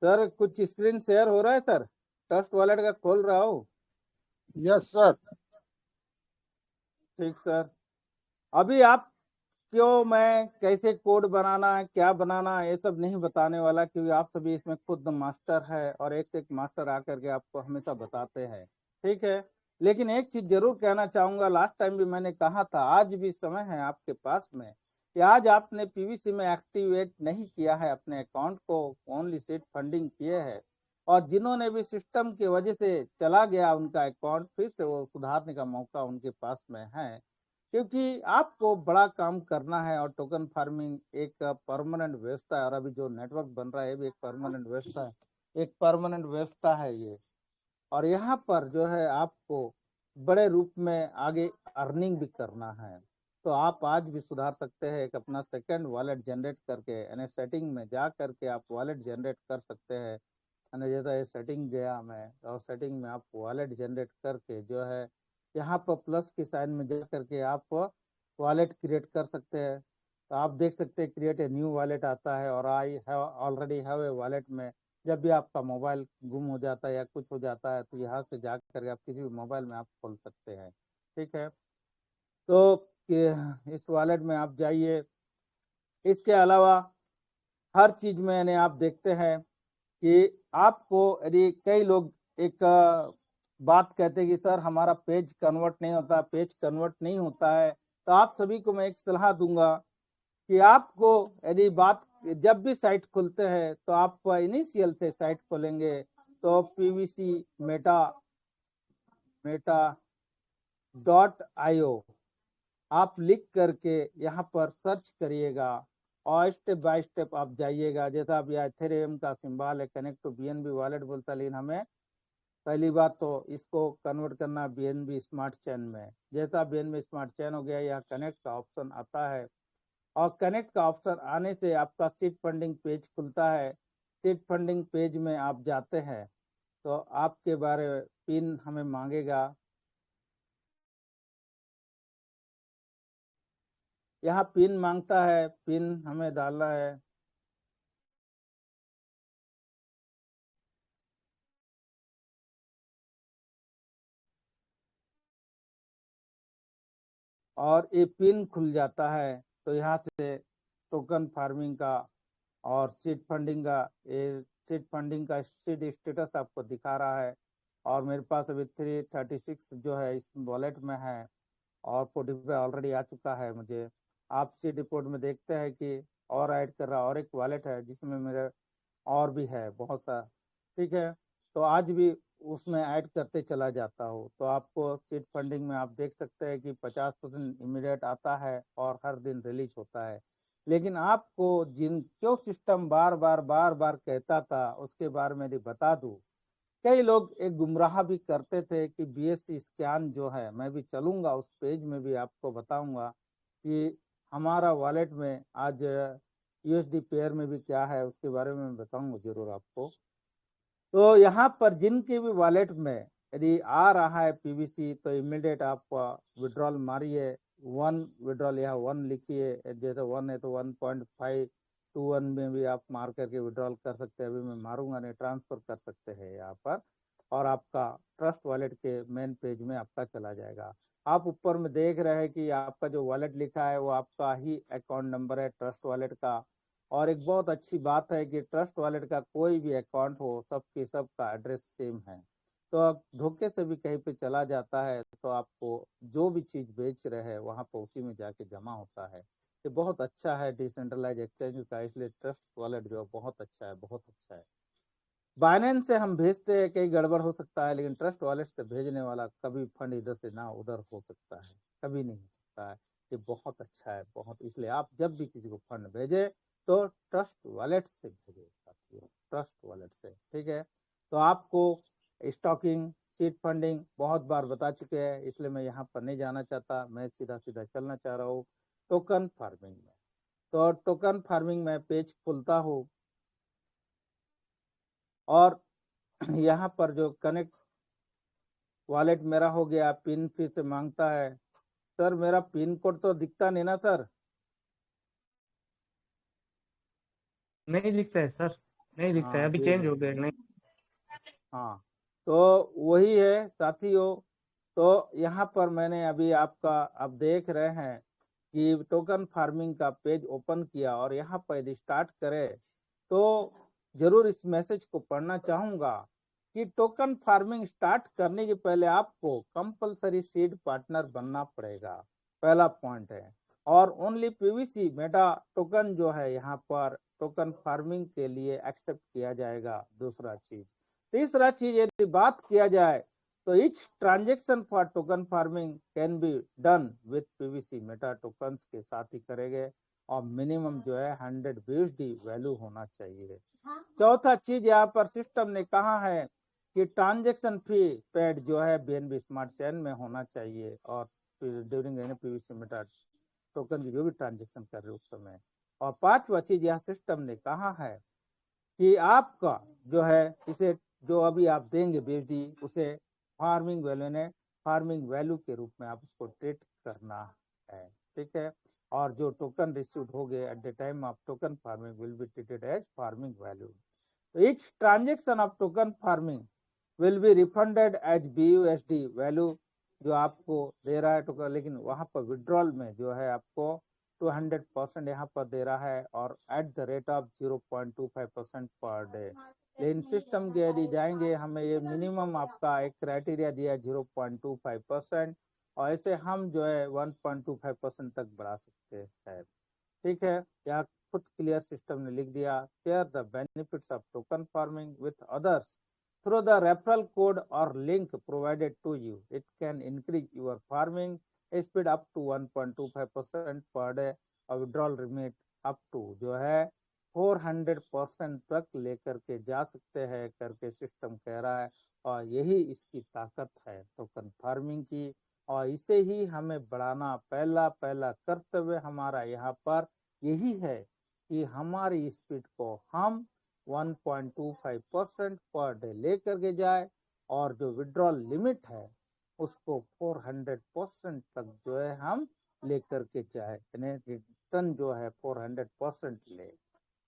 Sir कुछ screen share हो रहा है सर। ट्रस्ट वॉलेट का खोल रहा हूँ। Yes sir. ठीक सर। अभी आप क्यों, मैं कैसे कोड बनाना है क्या बनाना है ये सब नहीं बताने वाला, क्योंकि आप सभी इसमें खुद मास्टर है और एक से एक मास्टर आकर के आपको हमेशा बताते हैं। ठीक है। लेकिन एक चीज जरूर कहना चाहूंगा, लास्ट टाइम भी मैंने कहा था, आज भी समय है आपके पास में कि आज आपने पीवीसी में एक्टिवेट नहीं किया है अपने अकाउंट को, ओनली सीट फंडिंग किए हैं। और जिन्होंने भी सिस्टम की वजह से चला गया उनका अकाउंट, फिर से वो सुधारने का मौका उनके पास में है, क्योंकि आपको बड़ा काम करना है। और टोकन फार्मिंग एक परमानेंट व्यवस्था है, और अभी जो नेटवर्क बन रहा है ये भी एक परमानेंट व्यवस्था है, एक परमानेंट व्यवस्था है ये। और यहाँ पर जो है आपको बड़े रूप में आगे अर्निंग भी करना है। तो आप आज भी सुधार सकते हैं, एक अपना सेकंड वॉलेट जनरेट करके, यानी सेटिंग में जा करके आप वॉलेट जनरेट कर सकते हैं। यानी जैसा ये सेटिंग गया मैं, और सेटिंग में आप वॉलेट जनरेट करके जो है यहाँ पर प्लस की साइन में जा करके आप वॉलेट क्रिएट कर सकते हैं। तो आप देख सकते हैं क्रिएट ए न्यू वॉलेट आता है, और I have already have a wallet में जब भी आपका मोबाइल गुम हो जाता है या कुछ हो जाता है तो यहाँ से जा करके आप किसी भी मोबाइल में आप खोल सकते हैं। ठीक है। तो इस वॉलेट में आप जाइए। इसके अलावा हर चीज में यानी आप देखते हैं कि आपको, यदि कई लोग एक बात कहते हैं कि सर हमारा पेज कन्वर्ट नहीं होता, पेज कन्वर्ट नहीं होता है, तो आप सभी को मैं एक सलाह दूंगा कि आपको, यदि बात, जब भी साइट खोलते हैं तो आप इनिशियल से साइट खोलेंगे तो पीवीसी मेटा मेटा .io आप लिख करके यहाँ पर सर्च करिएगा, और स्टेप बाय स्टेप आप जाइएगा। जैसा अब यह इथेरियम का सिंबल है, कनेक्ट टू बीएनबी वॉलेट बोलता है, लेकिन हमें पहली बात तो इसको कन्वर्ट करना बीएनबी स्मार्ट चेन में। जैसा बीएनबी स्मार्ट चेन हो गया, यह कनेक्ट का ऑप्शन आता है, और कनेक्ट का ऑप्शन आने से आपका सीट फंडिंग पेज खुलता है। सीट फंडिंग पेज में आप जाते हैं तो आपके बारे में पिन हमें मांगेगा, यहाँ पिन मांगता है, पिन हमें डालना है। और ये पिन खुल जाता है तो यहाँ से टोकन फार्मिंग का और सीड फंडिंग का, ये सीड फंडिंग का सीड स्टेटस आपको दिखा रहा है। और मेरे पास अभी 336 जो है इस वॉलेट में है, और 45 ऑलरेडी आ चुका है मुझे। आप सीड रिपोर्ट में देखते हैं कि और ऐड कर रहा, और एक वॉलेट है जिसमें मेरे और भी है बहुत सा। ठीक है। तो आज भी उसमें ऐड करते चला जाता हूँ। तो आपको सीड फंडिंग में आप देख सकते हैं कि 50% इमीडिएट आता है और हर दिन रिलीज होता है। लेकिन आपको जिन जो सिस्टम बार बार कहता था उसके बारे में यदि बता दूं, कई लोग एक गुमराह भी करते थे कि बीएससी स्कैन जो है, मैं भी चलूंगा उस पेज में भी आपको बताऊंगा कि हमारा वॉलेट में आज यूएसडी पेयर में भी क्या है, उसके बारे में मैं बताऊंगा जरूर आपको। तो यहाँ पर जिनके भी वॉलेट में यदि आ रहा है पीवीसी तो इमीडिएट आप विड्रॉल मारिए। वन विड्रॉल, यहाँ वन लिखिए, जैसे वन है तो 1.521 में भी आप मार करके विड्रॉल कर सकते हैं। अभी मैं मारूंगा नहीं, ट्रांसफर कर सकते हैं यहाँ पर, और आपका ट्रस्ट वॉलेट के मेन पेज में आपका चला जाएगा। आप ऊपर में देख रहे हैं कि आपका जो वॉलेट लिखा है वो आपका ही अकाउंट नंबर है ट्रस्ट वॉलेट का। और एक बहुत अच्छी बात है कि ट्रस्ट वॉलेट का कोई भी अकाउंट हो, सबके सबका एड्रेस सेम है। तो अब धोखे से भी कहीं पे चला जाता है तो आपको जो भी चीज बेच रहे हैं वहां पर उसी में जाके जमा होता है। ये बहुत अच्छा है डिसेंट्रलाइज एक्सचेंज का, इसलिए ट्रस्ट वॉलेट जो है बहुत अच्छा है, बहुत अच्छा है। बाइनेंस से हम भेजते हैं, कहीं गड़बड़ हो सकता है, लेकिन ट्रस्ट वॉलेट से भेजने वाला कभी फंड इधर से ना उधर हो सकता है, कभी नहीं हो सकता है। ये बहुत अच्छा है, बहुत। इसलिए आप जब भी किसी को फंड भेजे तो ट्रस्ट वॉलेट से भेजे साथियों, ट्रस्ट वॉलेट से। ठीक है। तो आपको स्टॉकिंग, सीड फंडिंग बहुत बार बता चुके हैं, इसलिए मैं यहाँ पर नहीं जाना चाहता, मैं सीधा सीधा चलना चाह रहा हूँ टोकन फार्मिंग में। तो टोकन फार्मिंग में पेज खुलता हूँ, और यहाँ पर जो कनेक्ट वॉलेट मेरा हो गया, पिन फिर से मांगता है। सर मेरा पिन कोड तो दिखता नहीं ना सर। नहीं लिखता है सर। नहीं दिखता है, हाँ अभी बीज चेंज हो गया नहीं। हाँ, तो वही है साथियों। तो यहाँ पर मैंने अभी आपका आप देख रहे हैं कि टोकन फार्मिंग का पेज ओपन किया और यहाँ पर यदि स्टार्ट करें तो जरूर इस मैसेज को पढ़ना चाहूंगा कि टोकन फार्मिंग स्टार्ट करने के पहले आपको कंपलसरी सीड पार्टनर बनना पड़ेगा, पहला पॉइंट है। और ओनली पीवीसी मेटा टोकन जो है यहाँ पर टोकन फार्मिंग के लिए एक्सेप्ट किया जाएगा, दूसरा चीज। तीसरा चीज यदि बात किया जाए तो each transaction for token farming can be done with PVC Meta tokens के साथ ही करेंगे और मिनिमम जो है 100 BUSD वैल्यू होना चाहिए। चौथा चीज यहाँ पर सिस्टम ने कहा है कि ट्रांजेक्शन फी पेड जो है BNB स्मार्ट चेन में होना चाहिए और ड्यूरिंग पीवीसी मेटा टोकन की जो भी ट्रांजेक्शन कर रहे उस समय। और पांचवा चीज यह सिस्टम ने कहा है कि आपका जो है इसे जो अभी आप देंगे BSD उसे फार्मिंग वैल्यू ने फार्मिंग वैल्यू के रूप में आप उसको ट्रीट करना है, ठीक है। और जो टोकन रिसीव्ड हो गए at the time of token farming will be treated as farming value. तो each transaction of token farming will be refunded as BUSD value जो आपको दे रहा है टोकन, लेकिन वहां पर विड्रॉल में जो है आपको 200% यहाँ पर दे रहा है और at the rate of 0.25% per day. लेकिन सिस्टम के यदि जाएंगे हमें ये मिनिमम आपका एक क्राइटेरिया दिया 0.25% और ऐसे हम जो है 1.25% तक बढ़ा सकते हैं, ठीक है। या खुद क्लियर सिस्टम ने लिख दिया, share the benefits of token farming with others through the referral code or link provided to you. It can increase your farming speed up to 1.25% per day और withdrawal limit up to जो है 400% तक लेकर के जा सकते हैं करके सिस्टम कह रहा है। और यही इसकी ताकत है टोकन फार्मिंग की और इसे ही हमें बढ़ाना पहला कर्तव्य हमारा यहाँ पर यही है कि हमारी स्पीड को हम 1.25% पर डे लेकर के जाए और जो विड्रॉल लिमिट है उसको 400% तक जो है हम लेकर के जाए, यानी रिटर्न जो है 400% ले।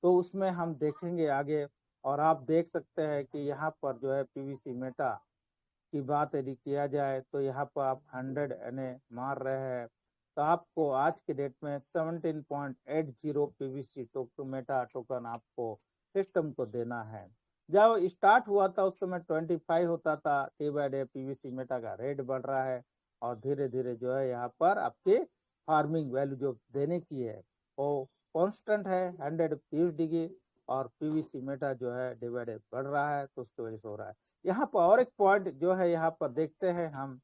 तो उसमें हम देखेंगे आगे। और आप देख सकते हैं कि यहाँ पर जो है पीवीसी मेटा की बात यदि किया जाए तो यहाँ पर आप 100 यानी मार रहे हैं तो आपको आज के डेट में 17.80 पीवीसी मेटा टोकन आपको सिस्टम को देना है। जब स्टार्ट हुआ था उस समय 25 होता था day by day PVC Meta का रेट बढ़ रहा है और धीरे धीरे जो है यहाँ पर आपकी फार्मिंग वैल्यू जो देने की है वो कांस्टेंट है 100 पीवीसी की और पीवीसी मेटा जो है डे बाय डे बढ़ रहा है तो उसकी वजह से हो रहा है। यहाँ पर और एक पॉइंट जो है यहाँ पर देखते हैं हम,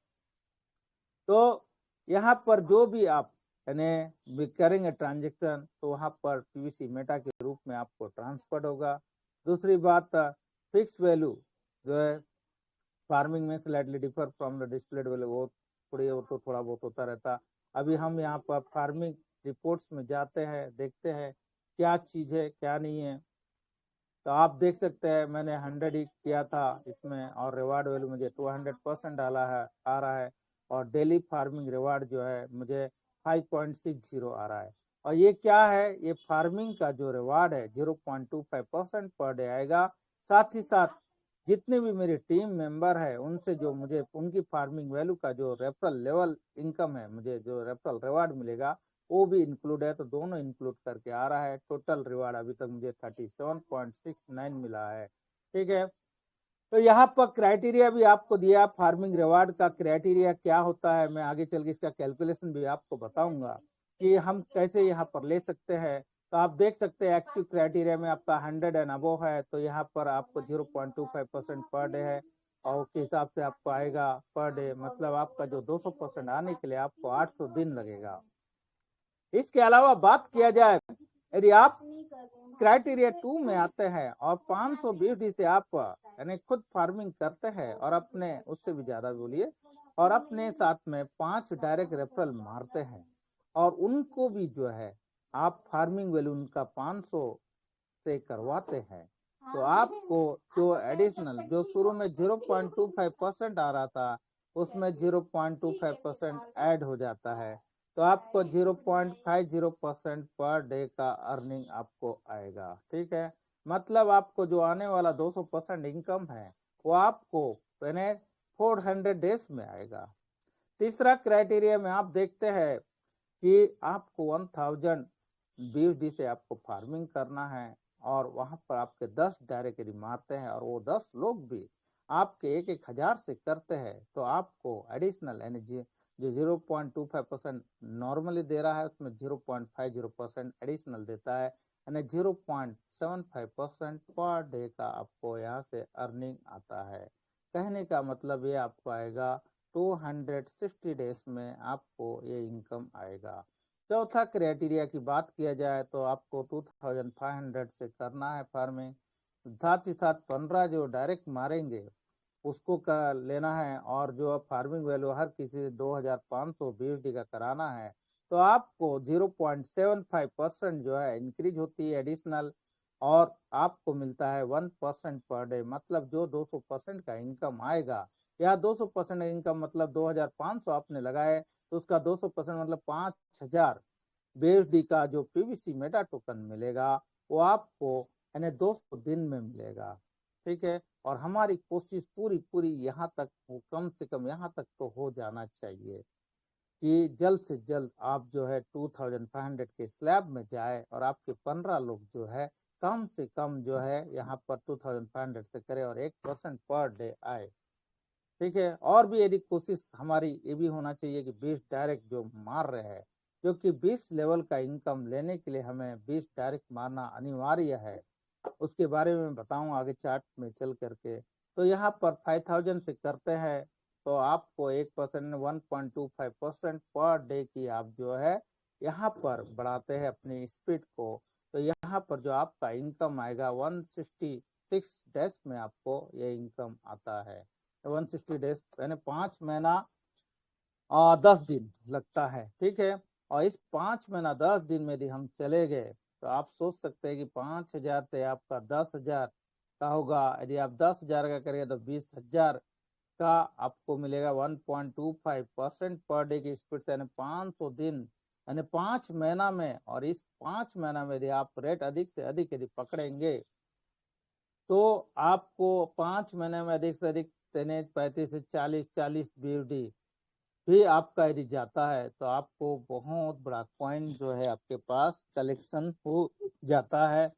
तो यहाँ पर जो भी आप यानी करेंगे ट्रांजेक्शन तो वहां पर पीवीसी मेटा के रूप में आपको ट्रांसफर होगा। दूसरी बात फिक्स वैल्यू जो है फार्मिंग में slightly differ from the displayed value वो तो थोड़ा बहुत होता रहता। अभी हम यहाँ पर फार्मिंग रिपोर्ट्स में जाते हैं देखते हैं क्या चीज है क्या नहीं है। तो आप देख सकते हैं मैंने 100 ही किया था इसमें और रिवार्ड वैल्यू मुझे 200% डाला है आ रहा है और डेली फार्मिंग रिवार्ड जो है मुझे 5.60 आ रहा है। और ये क्या है, ये फार्मिंग का जो रिवार्ड है 0.25% पर डे आएगा। साथ ही साथ जितने भी मेरे टीम मेंबर है उनसे जो मुझे उनकी फार्मिंग वैल्यू का जो रेफरल लेवल इनकम है मुझे जो रेफरल रिवार्ड मिलेगा वो भी इंक्लूड है। तो दोनों इंक्लूड करके आ रहा है। टोटल रिवार्ड अभी तक मुझे 37.69 मिला है, ठीक है। तो यहाँ पर क्राइटेरिया भी आपको दिया, फार्मिंग रिवार्ड का क्राइटेरिया क्या होता है मैं आगे चल के इसका कैलकुलेशन भी आपको बताऊंगा कि हम कैसे यहाँ पर ले सकते हैं। तो आप देख सकते हैं एक्टिव क्राइटेरिया में आपका 100 एंड अबोव है तो यहाँ पर आपको 0.25% पर डे है और उसके हिसाब से आपको आएगा पर डे, मतलब आपका जो 200% आने के लिए आपको 800 दिन लगेगा। इसके अलावा बात किया जाए यदि आप क्राइटेरिया 2 में आते हैं और 520 से आप यानी खुद फार्मिंग करते हैं और अपने उससे भी ज्यादा बोलिए और अपने साथ में 5 डायरेक्ट रेफरल मारते हैं और उनको भी जो है आप फार्मिंग वैल्यू उनका 500 से करवाते हैं तो आपको जो एडिशनल जो शुरू में 0.25% आ रहा था उसमें 0.25% ऐड हो जाता है तो आपको 0.50% पर डे का अर्निंग आपको आएगा, ठीक है। मतलब आपको जो आने वाला 200% इनकम है वो आपको 400 डेज में आएगा। तीसरा क्राइटेरिया में आप देखते हैं कि आपको 1000 BSD से आपको फार्मिंग करना है और वहां पर आपके 10 डायरेक्टरी मारते हैं और वो 10 लोग भी आपके 1,000 से करते हैं, तो आपको एडिशनल एनर्जी जो 0.25% नॉर्मली दे रहा है उसमें 0.50% एडिशनल देता है, यानी 0.75% पर डे का आपको यहाँ से अर्निंग आता है। कहने का मतलब ये आपको आएगा 260 डेज में आपको ये इनकम आएगा। चौथा क्राइटेरिया की बात किया जाए तो आपको 2500 से करना है फार्मिंग, साथ ही साथ 15 जो डायरेक्ट मारेंगे उसको का लेना है, और जो फार्मिंग वैल्यू हर किसी 2500 BSD का कराना है, तो आपको 0.75% जो है इंक्रीज होती है एडिशनल, और आपको मिलता है 1% पर डे। मतलब जो 200% का इनकम आएगा, या 200% इनकम मतलब 2500 आपने लगाए तो उसका 200% मतलब 5000 BSD का जो PVC मेटा टोकन मिलेगा वो आपको यानी 200 दिन में मिलेगा। ठीक है, और हमारी कोशिश पूरी पूरी यहाँ तक हो, कम से कम यहाँ तक तो हो जाना चाहिए कि जल्द से जल्द आप जो है 2500 के स्लैब में जाए और आपके 15 लोग जो है कम से कम जो है यहाँ पर 2500 से करे और 1% पर डे आए। ठीक है, और भी यदि कोशिश हमारी ये भी होना चाहिए कि 20 डायरेक्ट जो मार रहे हैं, क्योंकि 20 लेवल का इनकम लेने के लिए हमें 20 डायरेक्ट मारना अनिवार्य है, उसके बारे में बताऊं आगे चार्ट में चल करके। तो यहाँ पर 5000 से करते हैं तो आपको 1% 1.25% पर डे की आप जो है यहाँ पर बढ़ाते हैं अपनी स्पीड को, तो यहाँ पर जो आपका इनकम आएगा 166 डेज में आपको ये इनकम आता है। 160 डेज यानी 5 महीना और 10 दिन लगता है। ठीक है, और इस 5 महीना 10 दिन में यदि हम चले गए तो आप सोच सकते हैं कि 5000 से आपका 10,000 का होगा, यदि आप 10,000 का करेंगे तो 20,000 का आपको मिलेगा 1.25% पर डे की स्पीड से, यानी 500 दिन यानी 5 महीना में। और इस 5 महीना में यदि आप रेट अधिक से अधिक यदि पकड़ेंगे तो आपको 5 महीने में अधिक से अधिक 35 से 40 BSD भी आपका यदि जाता है तो आपको बहुत बड़ा कॉइन जो है आपके पास कलेक्शन हो जाता है।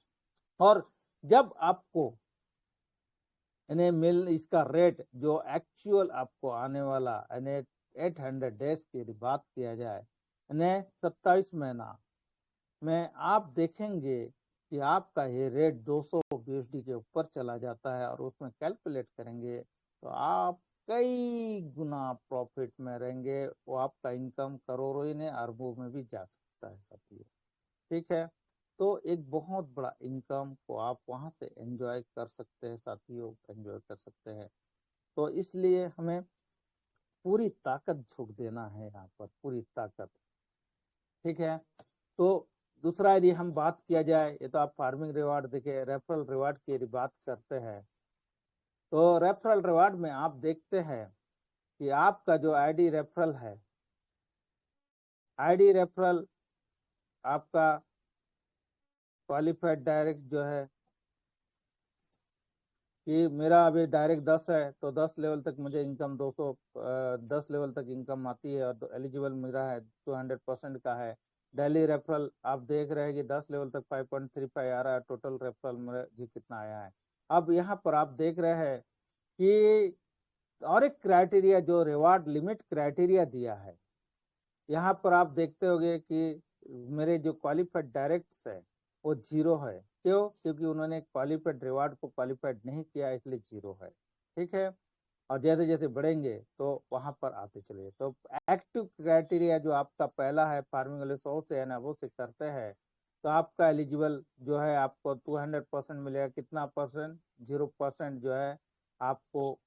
और जब आपको यानी मिल इसका रेट जो एक्चुअल आपको आने वाला यानी 800 डेज की यदि बात किया जाए यानी 27 महीना में, आप देखेंगे कि आपका ये रेट 200 BSD के ऊपर चला जाता है, और उसमें कैलकुलेट करेंगे तो आप कई गुना प्रॉफिट में रहेंगे। वो आपका इनकम करोड़ों ही नहीं अरबों में भी जा सकता है साथियों। ठीक है, तो एक बहुत बड़ा इनकम को आप वहां से एंजॉय कर सकते हैं साथियों, एंजॉय कर सकते हैं। तो इसलिए हमें पूरी ताकत झोंक देना है यहाँ पर, पूरी ताकत। ठीक है, तो दूसरा यदि हम बात किया जाए, ये तो आप फार्मिंग रिवार्ड देखे, रेफरल रिवार्ड की यदि बात करते हैं तो रेफरल रिवार्ड में आप देखते हैं कि आपका जो आईडी रेफरल है, आईडी रेफरल आपका क्वालिफाइड डायरेक्ट जो है कि मेरा अभी डायरेक्ट 10 है तो 10 लेवल तक मुझे इनकम 200 10 लेवल तक इनकम आती है, और एलिजिबल मेरा है 200% का है। डेली रेफरल आप देख रहे हैं कि 10 लेवल तक 5.35 आ रहा है, टोटल रेफरल मेरा जी कितना आया है। अब यहाँ पर आप देख रहे हैं कि और एक क्राइटेरिया जो रिवार्ड लिमिट क्राइटेरिया दिया है, यहाँ पर आप देखते होंगे कि मेरे जो क्वालिफाइड डायरेक्ट्स है वो 0 है। क्यों? क्योंकि उन्होंने क्वालिफाइड रिवार्ड को क्वालिफाइड नहीं किया, इसलिए 0 है। ठीक है, और जैसे जैसे बढ़ेंगे तो वहां पर आते चले। तो एक्टिव क्राइटेरिया जो आपका पहला है, फार्मिंग वाले 100 से है ना वो से करते हैं तो आपका एलिजिबल जो है आपको 200% मिलेगा। कितना परसेंट? 0% जो है आपको,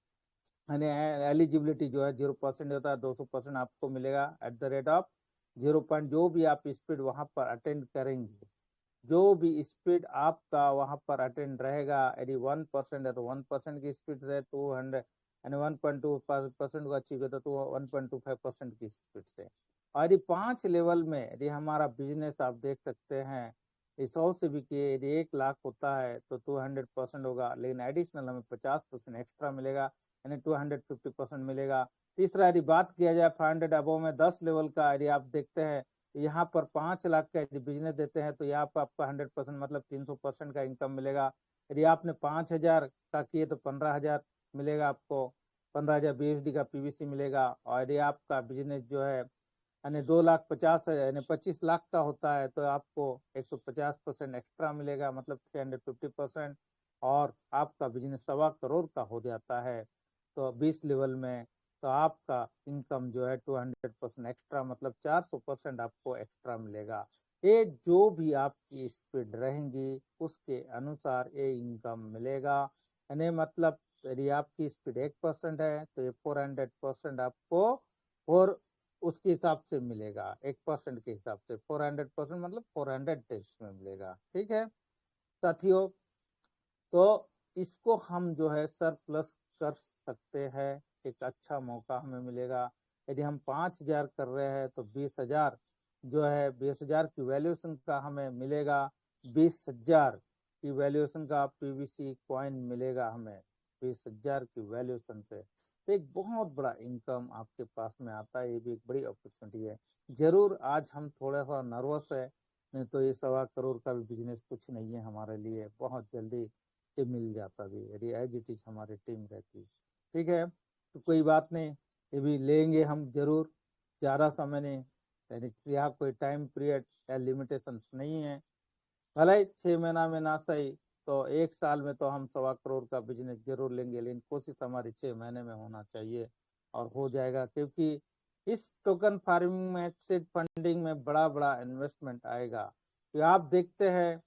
यानी एलिजिबिलिटी जो है 0% होता है, 200% आपको मिलेगा एट द रेट ऑफ 0 जो भी आप स्पीड वहां पर अटेंड करेंगे, जो भी स्पीड आपका वहां पर अटेंड रहेगा, यदि 1% है तो 1% की स्पीड रहे 200, यानी 1.2% को अचीव करता तो 1.25% की स्पीड से। और यदि 5 लेवल में यदि हमारा बिजनेस आप देख सकते हैं 100 से भी किए, यदि 1 लाख होता है तो 200% होगा, लेकिन एडिशनल हमें 50% एक्स्ट्रा मिलेगा, यानी 250% मिलेगा। तीसरा, यदि बात किया जाए 500 अबव में 10 लेवल का, यदि आप देखते हैं यहाँ पर 5 लाख का यदि बिजनेस देते हैं तो यहाँ पर आपका 100% मतलब 300% का इनकम मिलेगा। यदि आपने 5,000 का किए तो 15,000 मिलेगा आपको, 15,000 BSD का PVC मिलेगा। और यदि आपका बिजनेस जो है यानी 2,50,000 यानी 25 लाख का होता है तो आपको 150% एक्स्ट्रा मिलेगा, मतलब 350%। और आपका बिजनेस 1.25 करोड़ का हो जाता है तो 20 लेवल में, तो आपका इनकम जो है 200% एक्स्ट्रा, मतलब 400% आपको एक्स्ट्रा मिलेगा। ये जो भी आपकी स्पीड रहेंगी उसके अनुसार ये इनकम मिलेगा। यानी मतलब यदि आपकी स्पीड 1% है तो ये 400% आपको और उसके हिसाब से मिलेगा, 1% के हिसाब से 400% मतलब 400 डेज में मिलेगा। ठीक है साथियों, तो इसको हम जो है सरप्लस कर सकते हैं, एक अच्छा मौका हमें मिलेगा। यदि हम 5,000 कर रहे हैं तो 20,000 जो है 20,000 की वैल्यूएशन का हमें मिलेगा, 20,000 की वैल्यूएशन का PVC कॉइन मिलेगा हमें 20,000 की वैल्यूएशन से। तो एक बहुत बड़ा इनकम आपके पास में आता है, ये भी एक बड़ी अपॉर्चुनिटी है। जरूर आज हम थोड़ा सा नर्वस है, नहीं तो ये 1.25 करोड़ का भी बिजनेस कुछ नहीं है हमारे लिए, बहुत जल्दी ये मिल जाता भी यदि एज इट इज हमारी टीम रहती। ठीक है, तो कोई बात नहीं, ये भी लेंगे हम जरूर, ज़्यादा समय नहीं, यानी यहाँ कोई टाइम पीरियड या लिमिटेशंस नहीं है। भले ही 6 महीना में ना सही तो 1 साल में तो हम 1.25 करोड़ का बिजनेस जरूर लेंगे, लेकिन कोशिश हमारी 6 महीने में होना चाहिए और हो जाएगा। क्योंकि इस टोकन फार्मिंग में सीड फंडिंग में बड़ा बड़ा इन्वेस्टमेंट आएगा। तो आप देखते हैं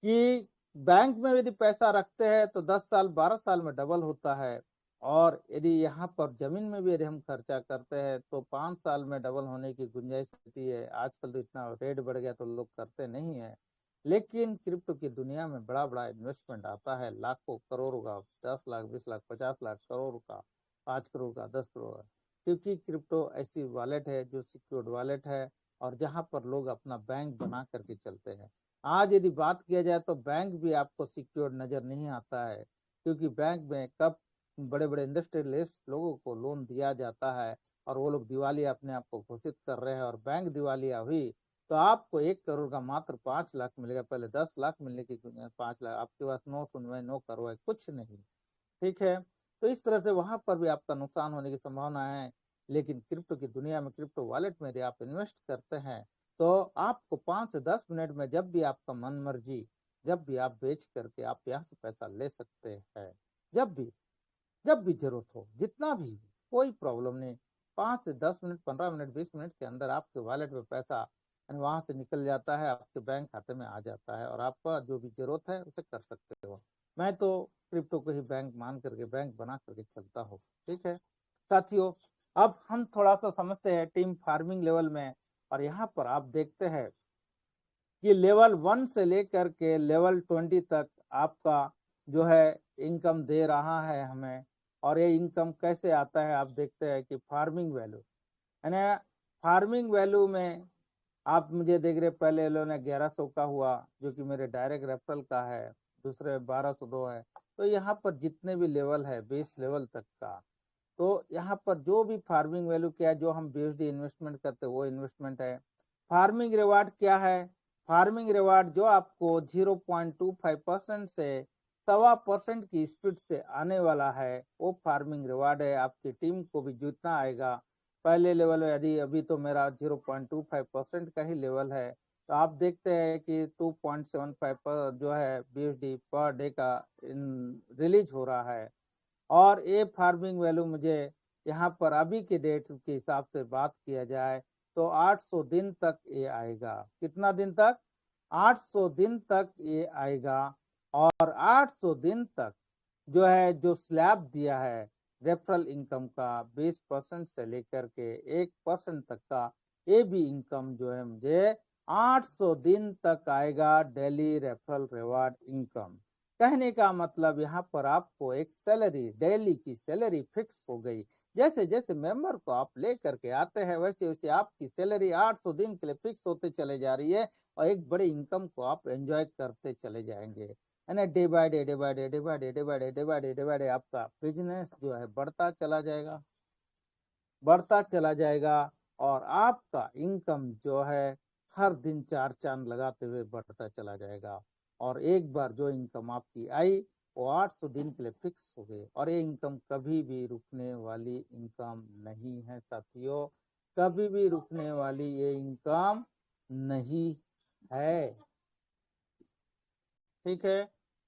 कि बैंक में यदि पैसा रखते हैं तो 10 साल 12 साल में डबल होता है, और यदि यहाँ पर जमीन में भी यदि हम खर्चा करते हैं तो 5 साल में डबल होने की गुंजाइश रहती है। आजकल तो इतना रेट बढ़ गया तो लोग करते नहीं है, लेकिन क्रिप्टो की दुनिया में बड़ा बड़ा इन्वेस्टमेंट आता है, लाखों करोड़ों का, 10 लाख 20 लाख 50 लाख करोड़ का, 5 करोड़ का, 10 करोड़ का। क्योंकि क्रिप्टो ऐसी वॉलेट है जो सिक्योर्ड वॉलेट है, और जहाँ पर लोग अपना बैंक बना करके चलते हैं। आज यदि बात किया जाए तो बैंक भी आपको सिक्योर नजर नहीं आता है, क्योंकि बैंक में कब बड़े बड़े इंडस्ट्रियलिस्ट लोगों को लोन दिया जाता है और वो लोग दिवालिया अपने आप को घोषित कर रहे हैं, और बैंक दिवालिया हुई तो आपको 1 करोड़ का मात्र 5 लाख मिलेगा। पहले 10 लाख मिलने की 5 लाख, आपके पास 9 करोड़ कुछ नहीं। ठीक है, तो इस तरह से वहां पर भी आपका नुकसान होने की संभावना है। लेकिन क्रिप्टो की दुनिया में, क्रिप्टो वॉलेट में यदि आप इन्वेस्ट करते हैं तो आपको 5 से 10 मिनट में जब भी आपका मन मर्जी, जब भी आप बेच करके आप यहाँ से पैसा ले सकते हैं, जब भी जरूरत हो, जितना भी, कोई प्रॉब्लम नहीं। 5 से 10 मिनट, 15 मिनट, 20 मिनट के अंदर आपके वॉलेट में पैसा वहां से निकल जाता है, आपके बैंक खाते में आ जाता है, और आपका जो भी जरूरत है उसे कर सकते हो। मैं तो क्रिप्टो को ही बैंक मान करके, बैंक बना करके चलता हूँ। ठीक है साथियों, अब हम थोड़ा सा समझते हैं टीम फार्मिंग लेवल में। और यहाँ पर आप देखते हैं कि लेवल 1 से लेकर के लेवल 20 तक आपका जो है इनकम दे रहा है हमें। और ये इनकम कैसे आता है, आप देखते हैं कि फार्मिंग वैल्यू, यानी फार्मिंग वैल्यू में आप मुझे देख रहे, पहले इन्होंने 1100 का हुआ जो कि मेरे डायरेक्ट रेफरल का है, दूसरे 1202 है। तो यहाँ पर जितने भी लेवल है 20 लेवल तक का, तो यहाँ पर जो भी फार्मिंग वैल्यू क्या है, जो हम BSD इन्वेस्टमेंट करते हैं वो इन्वेस्टमेंट है। फार्मिंग रिवार्ड क्या है, फार्मिंग रिवार्ड जो आपको 0.25% से 1.25% की स्पीड से आने वाला है वो फार्मिंग रिवार्ड है। आपकी टीम को भी जितना आएगा पहले लेवल में, यदि अभी तो मेरा 0.25% का ही लेवल है, तो आप देखते हैं कि 2.75 पर जो है BSD पर डे का रिलीज हो रहा है। और ये फार्मिंग वैल्यू मुझे यहाँ पर अभी के डेट के हिसाब से बात किया जाए तो 800 दिन तक ये आएगा। कितना दिन तक, 800 दिन तक ये आएगा। और 800 दिन तक जो है, जो स्लैब दिया है रेफरल इनकम का 20% से लेकर के 1% तक का, ये भी इनकम जो है मुझे 800 दिन तक आएगा, डेली रेफरल रिवार्ड इनकम। कहने का मतलब यहाँ पर आपको एक सैलरी, डेली की सैलरी फिक्स हो गई। जैसे जैसे मेंबर को आप ले करके आते हैं वैसे वैसे आपकी सैलरी 800 दिन के लिए फिक्स होते चले जा रही है, और एक बड़े इनकम को आप एंजॉय करते चले जाएंगे। यानी day by day, day by day, day by day, day by day, day by day, day by day आपका बिजनेस जो है बढ़ता चला जाएगा, बढ़ता चला जाएगा। और आपका इनकम जो है हर दिन चार चांद लगाते हुए बढ़ता चला जाएगा। और एक बार जो इनकम आपकी आई वो 800 दिन के लिए फिक्स हो गई। और ये इनकम कभी भी रुकने वाली इनकम नहीं है साथियों, कभी भी रुकने वाली ये इनकम नहीं है। ठीक है,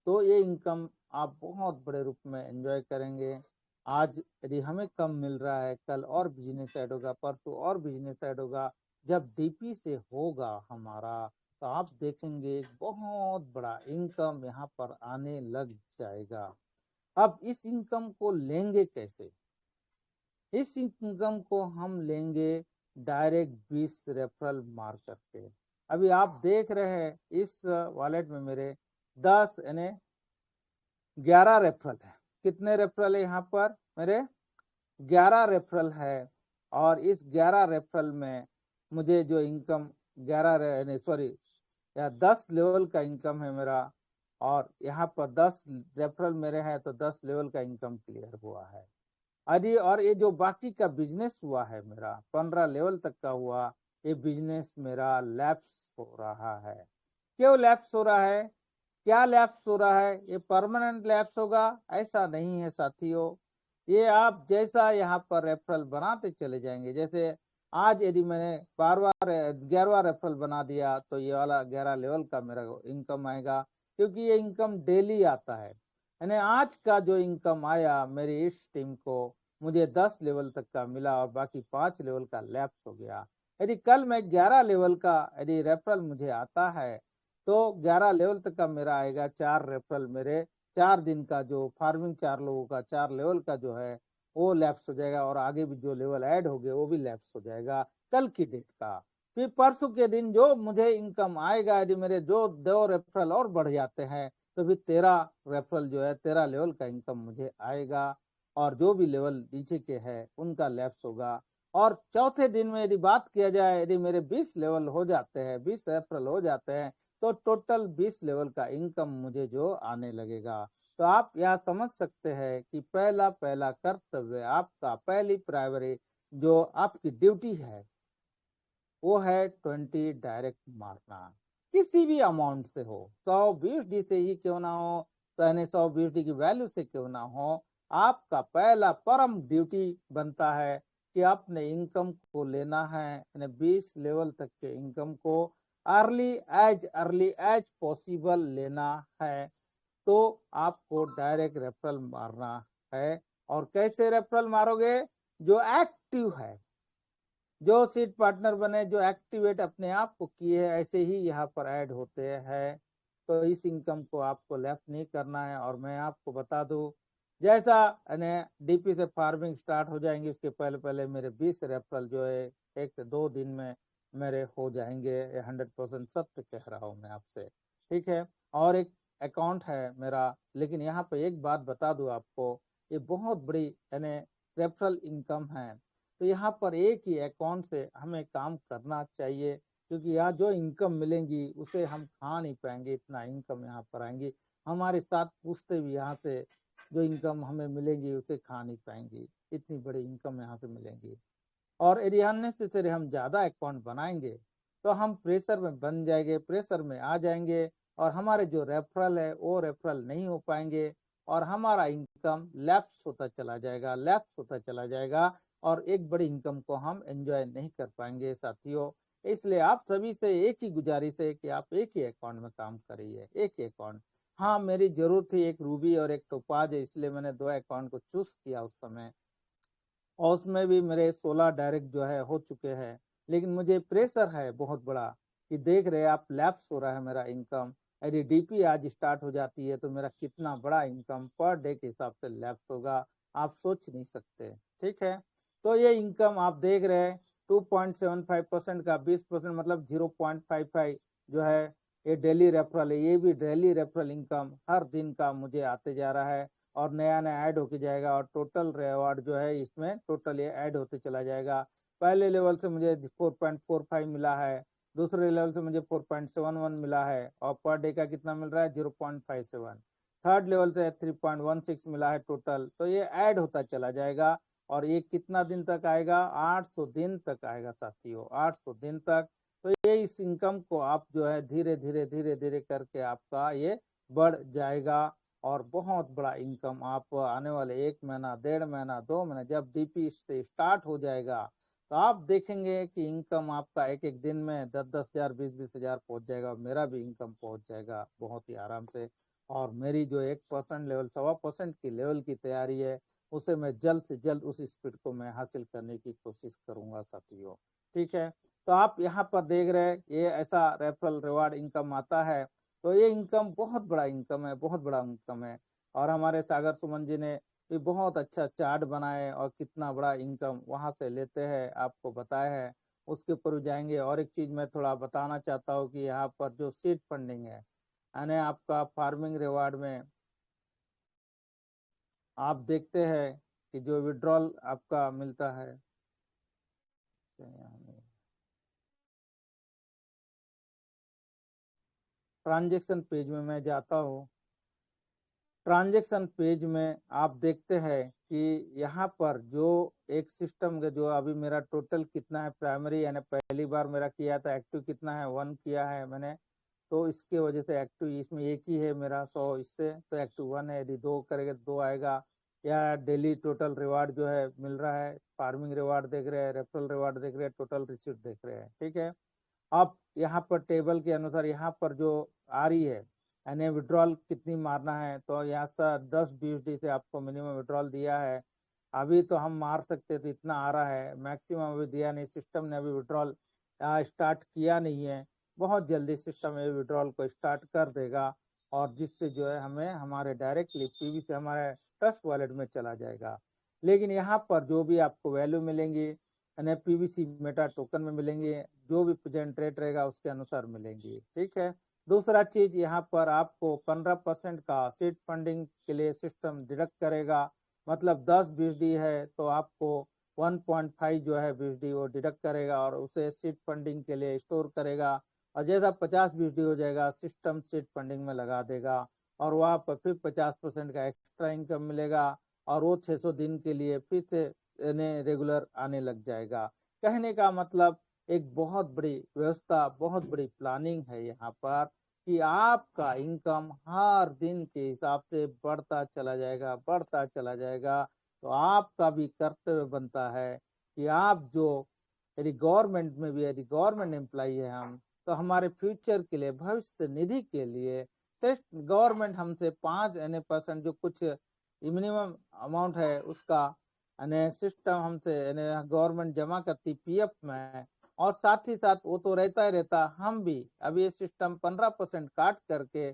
तो ये इनकम आप बहुत बड़े रूप में एंजॉय करेंगे। आज यदि हमें कम मिल रहा है, कल और बिजनेस ऐड होगा, परसों और बिजनेस ऐड होगा। जब डीपी से होगा हमारा तो आप देखेंगे एक बहुत बड़ा इनकम यहाँ पर आने लग जाएगा। अब इस इनकम को लेंगे कैसे? इस इनकम को हम लेंगे डायरेक्ट 20 रेफरल मार करके। अभी आप देख रहे हैं इस वॉलेट में मेरे 10 यानी 11 रेफरल है। कितने रेफरल है यहाँ पर? मेरे 11 रेफरल है। और इस 11 रेफरल में मुझे जो इनकम 11 सॉरी या 10 लेवल का इनकम है मेरा। और यहाँ पर 10 रेफरल मेरे हैं तो 10 लेवल का इनकम क्लियर हुआ है। अरे और ये जो बाकी का बिजनेस हुआ है मेरा 15 लेवल तक का हुआ, ये बिजनेस मेरा लैप्स हो रहा है। क्यों लैप्स हो रहा है? क्या लैप्स हो रहा है? ये परमानेंट लैप्स होगा ऐसा नहीं है साथियों। ये आप जैसा यहाँ पर रेफरल बनाते चले जाएंगे, जैसे आज यदि मैंने 11वां रेफरल बना दिया तो ये वाला 11 लेवल का मेरा इनकम आएगा, क्योंकि ये इनकम डेली आता है। यानी आज का जो इनकम आया मेरी इस टीम को, मुझे 10 लेवल तक का मिला और बाकी 5 लेवल का लैप्स हो गया। यदि कल मैं 11 लेवल का यदि रेफरल मुझे आता है तो 11 लेवल तक का मेरा आएगा। 4 रेफरल मेरे 4 दिन का जो फार्मिंग 4 लोगों का 4 लेवल का जो है वो लैप्स हो जाएगा। और आगे भी जो लेवल ऐड हो गए वो भी लैप्स हो जाएगा कल की डेट का। फिर परसों के दिन जो मुझे इनकम आएगा, यदि मेरे जो 2 रेफरल और बढ़ जाते हैं तो फिर 13 रेफरल जो है 13 लेवल का इनकम मुझे आएगा। और जो भी लेवल नीचे के है उनका लैप्स होगा। और चौथे दिन में यदि बात किया जाए, यदि मेरे 20 लेवल हो जाते हैं, 20 रेफरल हो जाते हैं तो टोटल 20 लेवल का इनकम मुझे जो आने लगेगा। तो आप यह समझ सकते हैं कि पहला पहला कर्तव्य आपका, पहली प्राइमरी जो आपकी ड्यूटी है वो है 20 डायरेक्ट मारना। किसी भी अमाउंट से हो, 100 बीएसडी से ही क्यों ना हो, यानी 100 बीएसडी की वैल्यू से क्यों ना हो, आपका पहला परम ड्यूटी बनता है कि अपने इनकम को लेना है, यानी 20 लेवल तक के इनकम को अर्ली एज पॉसिबल लेना है। तो आपको डायरेक्ट रेफरल मारना है। और कैसे रेफरल मारोगे? जो एक्टिव है, जो सीट पार्टनर बने, जो एक्टिवेट अपने आप को किए हैं, ऐसे ही यहाँ पर ऐड होते हैं। तो इस इनकम को आपको लेफ्ट नहीं करना है। और मैं आपको बता दूं, जैसा डीपी से फार्मिंग स्टार्ट हो जाएंगी उसके पहले पहले मेरे 20 रेफरल जो है 1-2 दिन में मेरे हो जाएंगे। 100% सत्य कह रहा हूँ मैं आपसे। ठीक है, और एक अकाउंट है मेरा, लेकिन यहाँ पे एक बात बता दूं आपको, ये बहुत बड़ी यानी रेफरल इनकम है। तो यहाँ पर एक ही अकाउंट से हमें काम करना चाहिए, क्योंकि यहाँ जो इनकम मिलेंगी उसे हम खा नहीं पाएंगे, इतना इनकम यहाँ पर आएंगी। हमारे साथ पूछते भी यहाँ से जो इनकम हमें मिलेंगी उसे खा नहीं पाएंगी, इतनी बड़ी इनकम यहाँ से मिलेंगी। और यदि अननेसेसरी हम ज्यादा अकाउंट बनाएंगे तो हम प्रेशर में बन जाएंगे, प्रेशर में आ जाएंगे और हमारे जो रेफरल है वो रेफरल नहीं हो पाएंगे और हमारा इनकम लैप्स होता चला जाएगा, लैप्स होता चला जाएगा। और एक बड़ी इनकम को हम एंजॉय नहीं कर पाएंगे साथियों। इसलिए आप सभी से एक ही गुजारिश है कि आप एक ही अकाउंट में काम करिए, एक ही अकाउंट। हाँ, मेरी जरूरत थी एक रूबी और एक टोपाज, इसलिए मैंने 2 अकाउंट को चूज किया उस समय। और उसमें भी मेरे 16 डायरेक्ट जो है हो चुके हैं। लेकिन मुझे प्रेशर है बहुत बड़ा कि देख रहे आप लैप्स हो रहा है मेरा इनकम। यदि डीपी आज स्टार्ट हो जाती है तो मेरा कितना बड़ा इनकम पर डे के हिसाब से लैप्स होगा, आप सोच नहीं सकते। ठीक है, तो ये इनकम आप देख रहे हैं 2.75% का 20% मतलब 0.55 जो है ये डेली रेफरल है। ये भी डेली रेफरल इनकम हर दिन का मुझे आते जा रहा है और नया नया ऐड होके जाएगा। और टोटल रिवॉर्ड जो है इसमें टोटल ये ऐड होते चला जाएगा। पहले लेवल से मुझे 4.45 मिला है, दूसरे लेवल से मुझे 4.71 मिला है और पर डे का कितना मिल रहा है 0.57। थर्ड लेवल से 3.16 मिला है टोटल। तो ये ऐड होता चला जाएगा और ये कितना दिन तक आएगा 800 दिन तक आएगा साथियों, 800 दिन तक। तो ये इस इनकम को आप जो है धीरे धीरे धीरे धीरे करके आपका ये बढ़ जाएगा और बहुत बड़ा इनकम आप आने वाले 1 महीना 1.5 महीना 2 महीना जब डीपी से स्टार्ट हो जाएगा तो आप देखेंगे कि इनकम आपका एक एक दिन में 10-10 हजार 20-20 हजार पहुंच जाएगा। मेरा भी इनकम पहुंच जाएगा बहुत ही आराम से। और मेरी जो 1% लेवल 1.25% की लेवल की तैयारी है उसे मैं जल्द से जल्द उस स्पीड को मैं हासिल करने की कोशिश करूंगा साथियों। ठीक है, तो आप यहाँ पर देख रहे हैं ये ऐसा रेफरल रिवार्ड इनकम आता है। तो ये इनकम बहुत बड़ा इनकम है, बहुत बड़ा इनकम है। और हमारे सागर सुमन जी ने भी बहुत अच्छा चार्ट बनाए और कितना बड़ा इनकम वहां से लेते हैं आपको बताया है। उसके ऊपर भी जाएंगे। और एक चीज मैं थोड़ा बताना चाहता हूँ कि यहाँ पर जो सीड फंडिंग है यानी आपका फार्मिंग रिवार्ड में आप देखते हैं कि जो विड्रॉल आपका मिलता है ट्रांजेक्शन पेज में मैं जाता हूँ। ट्रांजेक्शन पेज में आप देखते हैं कि यहाँ पर जो एक सिस्टम का जो अभी मेरा टोटल कितना है प्राइमरी यानी पहली बार मेरा किया था एक्टिव कितना है 1 किया है मैंने। तो इसके वजह से एक्टिव इसमें एक ही है मेरा 100 इससे तो एक्टिव 1 है। यदि 2 करेंगे तो 2 आएगा। या डेली टोटल रिवार्ड जो है मिल रहा है, फार्मिंग रिवार्ड देख रहे हैं, रेफरल रिवार्ड देख रहे हैं, टोटल रिसीट देख रहे हैं। ठीक है, आप यहाँ पर टेबल के अनुसार यहाँ पर जो आ रही है यानी विड्रॉल कितनी मारना है तो यहाँ से 10-20 डी से आपको मिनिमम विड्रॉल दिया है। अभी तो हम मार सकते तो इतना आ रहा है, मैक्सिमम अभी दिया नहीं, सिस्टम ने अभी विड्रॉल स्टार्ट किया नहीं है। बहुत जल्दी सिस्टम ये विड्रॉल को स्टार्ट कर देगा और जिससे जो है हमें हमारे डायरेक्टली पीवी से हमारे ट्रस्ट वॉलेट में चला जाएगा। लेकिन यहाँ पर जो भी आपको वैल्यू मिलेंगी यानी पीवीसी मेटा टोकन में मिलेंगे, जो भी जनरेट रहेगा उसके अनुसार मिलेंगी। ठीक है, दूसरा चीज यहाँ पर आपको 15% का सीड फंडिंग के लिए सिस्टम डिडक्ट करेगा। मतलब 10-20 डी है तो आपको 1.5 जो है 20 डी वो डिडक्ट करेगा और उसे सीड फंडिंग के लिए स्टोर करेगा। और जैसा 50-20 डी हो जाएगा सिस्टम सीड फंडिंग में लगा देगा और वहाँ पर फिर 50% का एक्स्ट्रा इनकम मिलेगा और वो 600 दिन के लिए फिर से रेगुलर आने लग जाएगा। कहने का मतलब एक बहुत बड़ी व्यवस्था, बहुत बड़ी प्लानिंग है यहाँ पर कि आपका इनकम हर दिन के हिसाब से बढ़ता चला जाएगा, बढ़ता चला जाएगा। तो आपका भी कर्तव्य बनता है कि आप जो यदि गवर्नमेंट में भी यदि गवर्नमेंट एम्प्लॉई है हम तो हमारे फ्यूचर के लिए भविष्य निधि के लिए सिर्फ गवर्नमेंट हमसे 5% जो कुछ मिनिमम अमाउंट है उसका सिस्टम हमसे गवर्नमेंट जमा करती पीएफ में। और साथ ही साथ वो तो रहता ही रहता, हम भी अभी ये सिस्टम 15% काट करके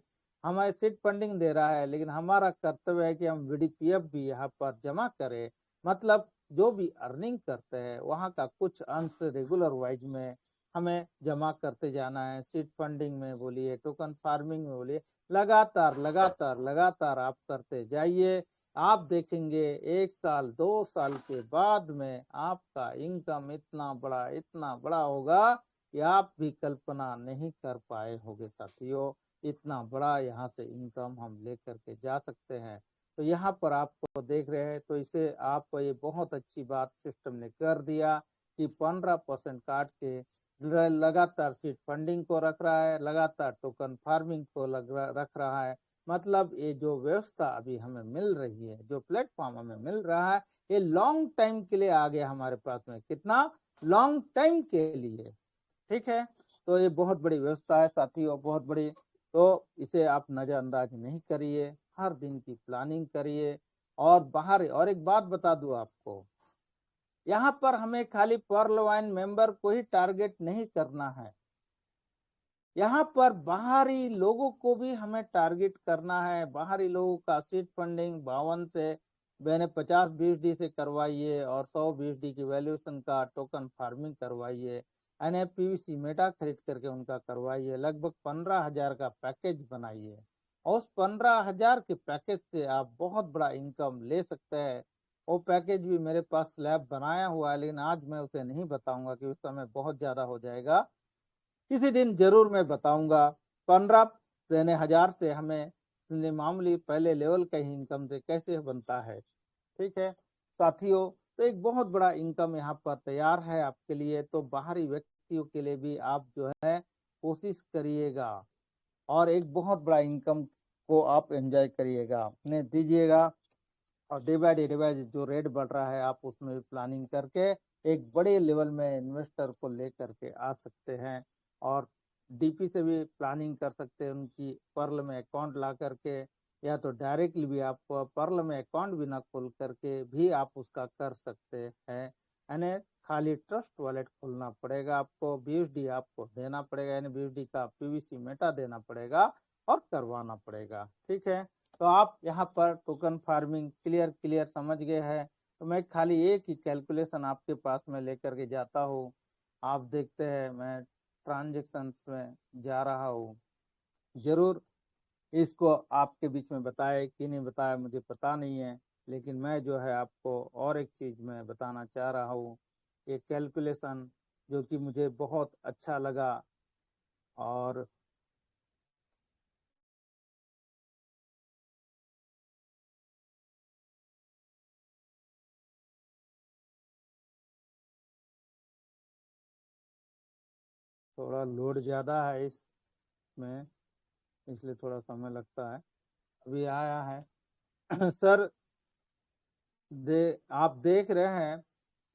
हमारे सीट फंडिंग दे रहा है लेकिन हमारा कर्तव्य है कि हम वीडीपीएफ भी यहाँ पर जमा करें। मतलब जो भी अर्निंग करते हैं वहाँ का कुछ अंश रेगुलर वाइज में हमें जमा करते जाना है। सीट फंडिंग में बोलिए, टोकन फार्मिंग में बोलिए, लगातार लगातार लगातार आप करते जाइए। आप देखेंगे 1 साल 2 साल के बाद में आपका इनकम इतना बड़ा होगा कि आप भी कल्पना नहीं कर पाए होंगे साथियों। इतना बड़ा यहाँ से इनकम हम लेकर के जा सकते हैं। तो यहाँ पर आपको देख रहे हैं तो इसे आपको ये बहुत अच्छी बात सिस्टम ने कर दिया कि 15% काट के लगातार सीट फंडिंग को रख रहा है, लगातार टोकन फार्मिंग को रख रहा है। मतलब ये जो व्यवस्था अभी हमें मिल रही है, जो प्लेटफॉर्म हमें मिल रहा है, ये लॉन्ग टाइम के लिए आ गया हमारे पास में, कितना लॉन्ग टाइम के लिए। ठीक है, तो ये बहुत बड़ी व्यवस्था है साथियों, बहुत बड़ी। तो इसे आप नजरअंदाज नहीं करिए, हर दिन की प्लानिंग करिए। और बाहर और एक बात बता दूं आपको, यहाँ पर हमें खाली पर्ल वाइन मेंबर को ही टारगेट नहीं करना है, यहाँ पर बाहरी लोगों को भी हमें टारगेट करना है। बाहरी लोगों का सीट फंडिंग 52 से मैंने 50-20 डी से करवाइए और 100-20 डी की वैल्यूएशन का टोकन फार्मिंग करवाइए, एनएफपीवीसी मेटा खरीद करके उनका करवाइए। लगभग 15,000 का पैकेज बनाइए और उस 15,000 के पैकेज से आप बहुत बड़ा इनकम ले सकते हैं। वो पैकेज भी मेरे पास स्लैब बनाया हुआ है लेकिन आज मैं उसे नहीं बताऊंगा कि उस समय बहुत ज्यादा हो जाएगा। किसी दिन जरूर मैं बताऊंगा 15,000 से हमें मामूली पहले लेवल का ही इनकम से कैसे बनता है। ठीक है साथियों, तो एक बहुत बड़ा इनकम यहाँ पर तैयार है आपके लिए। तो बाहरी व्यक्तियों के लिए भी आप जो है कोशिश करिएगा और एक बहुत बड़ा इनकम को आप एंजॉय करिएगा, अपने दीजिएगा। और डे बाय डे जो रेट बढ़ रहा है आप उसमें भी प्लानिंग करके एक बड़े लेवल में इन्वेस्टर को लेकर के आ सकते हैं। और डीपी से भी प्लानिंग कर सकते हैं, उनकी पर्ल में अकाउंट ला करके, या तो डायरेक्टली भी आप पर्ल में अकाउंट भी ना खोल करके भी आप उसका कर सकते हैं। यानी खाली ट्रस्ट वॉलेट खोलना पड़ेगा आपको, बीएसडी आपको देना पड़ेगा, यानी बीएसडी का पीवीसी मेटा देना पड़ेगा और करवाना पड़ेगा। ठीक है, तो आप यहाँ पर टोकन फार्मिंग क्लियर समझ गए हैं। तो मैं खाली एक ही कैलकुलेशन आपके पास में लेकर के जाता हूँ। आप देखते हैं मैं ट्रांजेक्शन में जा रहा हूँ, जरूर इसको आपके बीच में बताया कि नहीं बताया मुझे पता नहीं है, लेकिन मैं जो है आपको और एक चीज में बताना चाह रहा हूँ। ये कैलकुलेशन जो कि मुझे बहुत अच्छा लगा, और थोड़ा लोड ज्यादा है इसमें, इसलिए थोड़ा समय लगता है। अभी आया है सर। आप देख रहे हैं,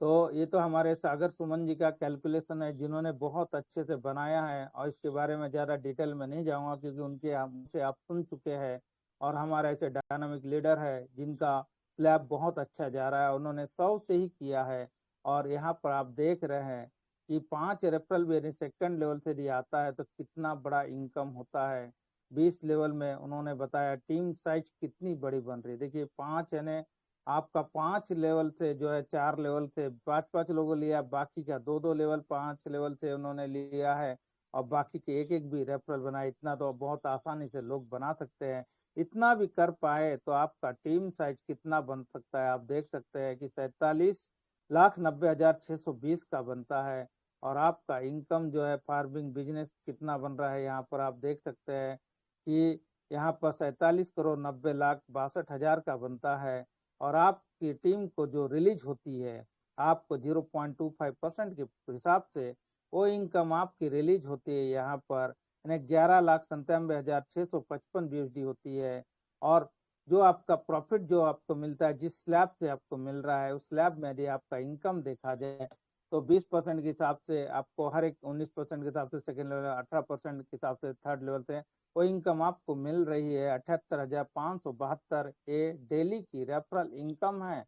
तो ये तो हमारे सागर सुमन जी का कैलकुलेशन है, जिन्होंने बहुत अच्छे से बनाया है। और इसके बारे में ज़्यादा डिटेल में नहीं जाऊंगा, क्योंकि उनके हमसे आप सुन चुके हैं। और हमारे ऐसे डायनामिक लीडर है जिनका स्लैब बहुत अच्छा जा रहा है, उन्होंने 100 से ही किया है। और यहाँ पर आप देख रहे हैं कि 5 रेफरल भी सेकंड लेवल से भी आता है तो कितना बड़ा इनकम होता है। 20 लेवल में उन्होंने बताया टीम साइज कितनी बड़ी बन रही है। देखिए 5 यानी आपका 5 लेवल से जो है 4 लेवल से 5-5 लोगों लिया, बाकी का 2-2 लेवल 5 लेवल से उन्होंने लिया है। और बाकी के एक भी रेफरल बनाए। इतना तो बहुत आसानी से लोग बना सकते हैं। इतना भी कर पाए तो आपका टीम साइज कितना बन सकता है, आप देख सकते हैं कि 47,90,620 का बनता है। और आपका इनकम जो है फार्मिंग बिजनेस कितना बन रहा है, यहाँ पर आप देख सकते हैं कि यहाँ पर 47,90,62,हजार का बनता है। और आपकी टीम को जो रिलीज होती है, आपको 0.25% के हिसाब से वो इनकम आपकी रिलीज होती है यहाँ पर, यानी 11,97,655 बीएसडी होती है। और जो आपका प्रॉफिट जो आपको मिलता है, जिस स्लैब से आपको मिल रहा है, उस स्लैब में यदि आपका इनकम देखा जाए तो 20% के हिसाब से आपको हर एक, 19% के हिसाब से सेकेंड लेवल, 18% के हिसाब से थर्ड लेवल से वो इनकम आपको मिल रही है 78,572। ये डेली की रेफरल इनकम है,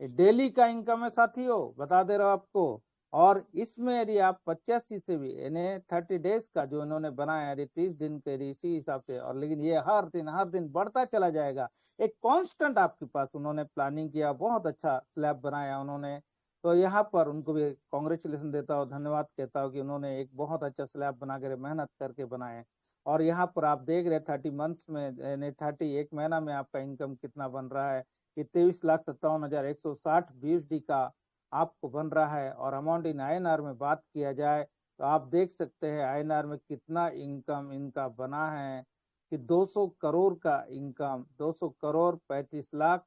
ये डेली का इनकम है साथियों, बता दे रहा हूँ आपको। और इसमें यदि आप 85 से भी यानी 30 डेज का जो इन्होंने बनाया, यदि 30 दिन के इसी हिसाब से, और लेकिन ये हर दिन बढ़ता चला जाएगा। एक कांस्टेंट आपके पास उन्होंने प्लानिंग किया, बहुत अच्छा स्लैब बनाया उन्होंने। तो यहाँ पर उनको भी कॉन्ग्रेचुलेशन देता हूँ, धन्यवाद कहता हूँ कि उन्होंने एक बहुत अच्छा स्लैब बना कर मेहनत करके बनाए। और यहाँ पर आप देख रहे 30 मंथ्स में यानी 31 महीना में आपका इनकम कितना बन रहा है कि 23,57,160 बीएसडी का आपको बन रहा है। और अमाउंट इन आईएनआर में बात किया जाए तो आप देख सकते हैं आईएनआर में कितना इनकम इनका बना है कि 200 करोड़ का इनकम, 200 करोड़ 35 लाख,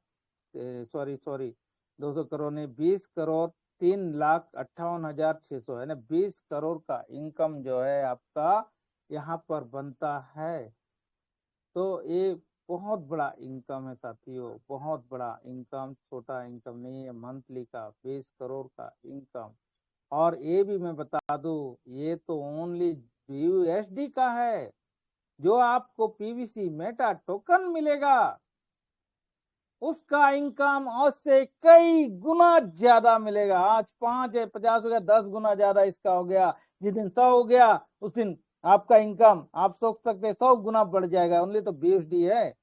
सॉरी 200 करोड़ नहीं, 20 करोड़ 3,58,600, है ना, 20 करोड़ का इनकम जो है आपका यहाँ पर बनता है। तो ये बहुत बड़ा इनकम है साथियों, बहुत बड़ा इनकम, छोटा इनकम नहीं है। मंथली का 20 करोड़ का इनकम। और ये भी मैं बता दूं, ये तो ओनली यूएसडी का है। जो आपको पीवीसी मेटा टोकन मिलेगा उसका इनकम उससे कई गुना ज्यादा मिलेगा। आज 5 है, 50 हो गया, 10 गुना ज्यादा इसका हो गया। जिस दिन 100 हो गया उस दिन आपका इनकम आप सोच सकते हैं 100 गुना बढ़ जाएगा। ओनली तो बीएसडी है,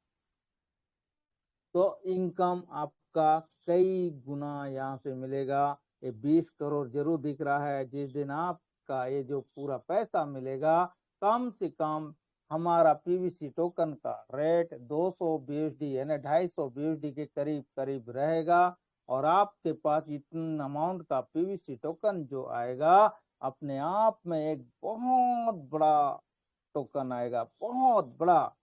तो इनकम आपका कई गुना यहाँ से मिलेगा। ये 20 करोड़ जरूर दिख रहा है। जिस दिन आपका ये जो पूरा पैसा मिलेगा, कम से कम हमारा पीवीसी टोकन का रेट 200 बीएसडी यानी 250 बीएसडी के करीब करीब रहेगा। और आपके पास इतना अमाउंट का पीवीसी टोकन जो आएगा अपने आप में एक बहुत बड़ा टोकन आएगा, बहुत बड़ा,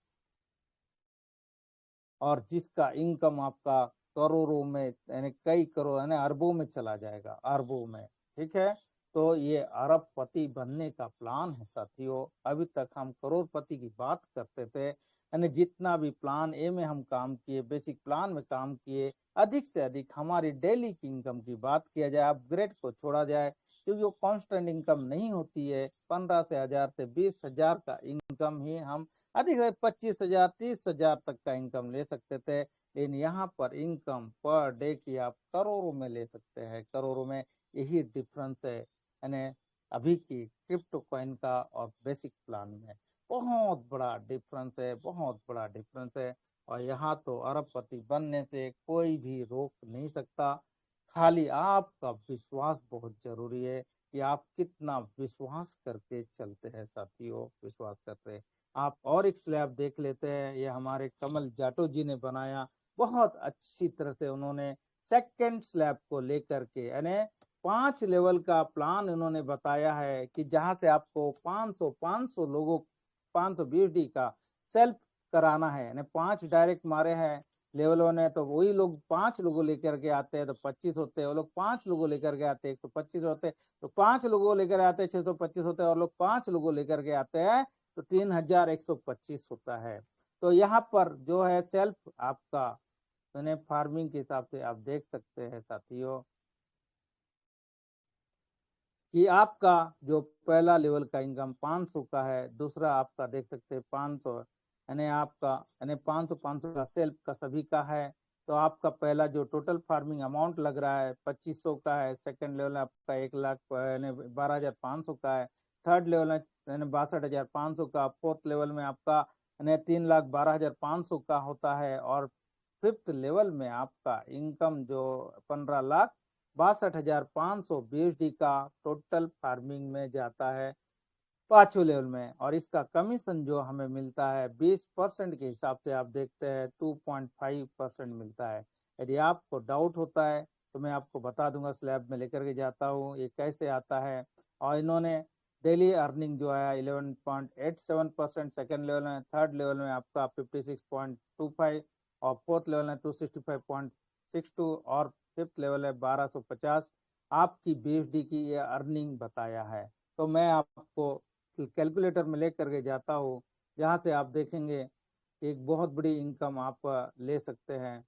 और जिसका इनकम आपका करोड़ों में यानी कई करोड़ यानी अरबों में चला जाएगा, अरबों में। ठीक है, तो ये अरबपति बनने का प्लान है साथियों। अभी तक हम करोड़पति की बात करते थे, यानी जितना भी प्लान ए में हम काम किए, बेसिक प्लान में काम किए, अधिक से अधिक हमारी डेली की इनकम की बात किया जाए, अपग्रेड को छोड़ा जाए, क्योंकि वो कांस्टेंट इनकम नहीं होती है। 15 से 1000 से 20,000 का इनकम ही हम अधिक से 25,000 30,000 तक का इनकम ले सकते थे। लेकिन यहाँ पर इनकम पर डे की आप करोड़ों में ले सकते हैं, करोड़ों में। यही डिफरेंस है यानी अभी की क्रिप्टो कॉइन का और बेसिक प्लान में। बहुत बड़ा डिफरेंस है, बहुत बड़ा डिफरेंस है। और यहाँ तो अरबपति बनने से कोई भी रोक नहीं सकता। खाली आपका विश्वास बहुत जरूरी है कि आप कितना विश्वास करके चलते हैं साथियों, विश्वास करते हैं आप। और एक स्लैब देख लेते हैं, ये हमारे कमल जाटो जी ने बनाया, बहुत अच्छी तरह से उन्होंने सेकंड स्लैब को लेकर के यानी 5 लेवल का प्लान उन्होंने बताया है कि जहां से आपको 500 लोगों 520 डी का सेल्फ कराना है, यानी 5 डायरेक्ट मारे हैं लेवल 1 है, तो वही लोग 5 लोगों लेकर के आते हैं तो 25 होते हैं, वो लोग 5 लोगों लेकर के आते हैं 125 होते हैं, तो 5 लोगों लेकर आते हैं 625 होते हैं, और लोग 5 लोगों लेकर के आते हैं तो 3125 होता है। तो यहाँ पर जो है सेल्फ आपका मैंने फार्मिंग के हिसाब से आप देख सकते हैं साथियों कि आपका जो पहला लेवल का इनकम 500 का है, दूसरा आपका देख सकते हैं 500, यानी आपका यानी 500 500 का सेल्फ का सभी का है। तो आपका पहला जो टोटल फार्मिंग अमाउंट लग रहा है 2500 का है, सेकंड लेवल में आपका 1,00,000 यानी 12,500 का है, थर्ड लेवल में यानी 62,500 का, फोर्थ लेवल में आपका यानी 3,12,500 का होता है, और फिफ्थ लेवल में आपका इनकम जो 15,62,500 बीएसडी का टोटल फार्मिंग में जाता है 5वें लेवल में। और इसका कमीशन जो हमें मिलता है 20% के हिसाब से आप देखते हैं 2.5% मिलता है। यदि आपको डाउट होता है तो मैं आपको बता दूंगा, स्लैब में लेकर के जाता हूँ ये कैसे आता है। और इन्होंने डेली अर्निंग जो है 11.87%, सेकेंड लेवल में, थर्ड लेवल में आपका 56.25, और फोर्थ लेवल में 265.62, और फिफ्थ लेवल है 1250 आपकी बीएसडी की ये अर्निंग बताया है। तो मैं आपको कैलकुलेटर में लेकर के जाता हूँ, जहाँ से आप देखेंगे एक बहुत बड़ी इनकम आप ले सकते हैं।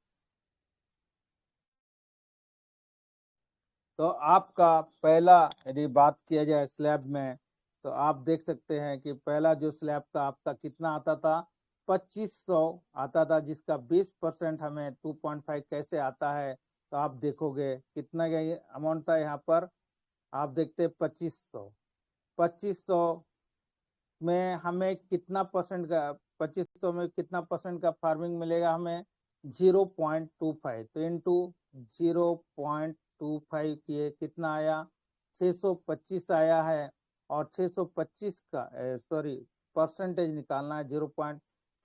तो आपका पहला यदि बात किया जाए स्लैब में, तो आप देख सकते हैं कि पहला जो स्लैब का आपका कितना आता था 2500 आता था, जिसका 20% हमें 2.5 कैसे आता है, तो आप देखोगे कितना अमाउंट था यहाँ पर। आप देखते 2500 में हमें कितना परसेंट का, 2500 में कितना परसेंट का फार्मिंग मिलेगा हमें 0.25, तो इंटू 0.25 किए कितना आया 625 आया है। और 625 का सॉरी परसेंटेज निकालना है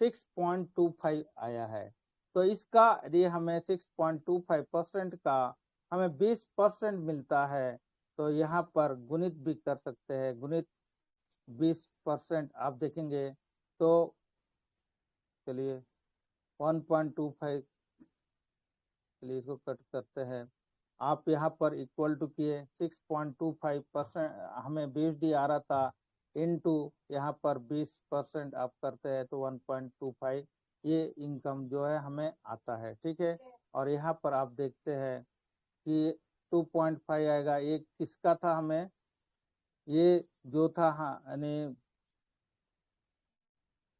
6.25 आया है। तो इसका यदि हमें 6.25% का हमें 20% मिलता है, तो यहाँ पर गुणित भी कर सकते हैं, गुणित 20% आप देखेंगे तो चलिए 1.25, चलिए इसको कट करते हैं। आप यहाँ पर इक्वल टू किए 6.25% हमें बीएसडी आ रहा था, इनटू यहाँ पर 20% आप करते हैं तो 1.25 ये इनकम जो है हमें आता है। ठीक है, और यहाँ पर आप देखते हैं कि 2.5 आएगा, ये किसका था हमें, ये जो था हाँ यानी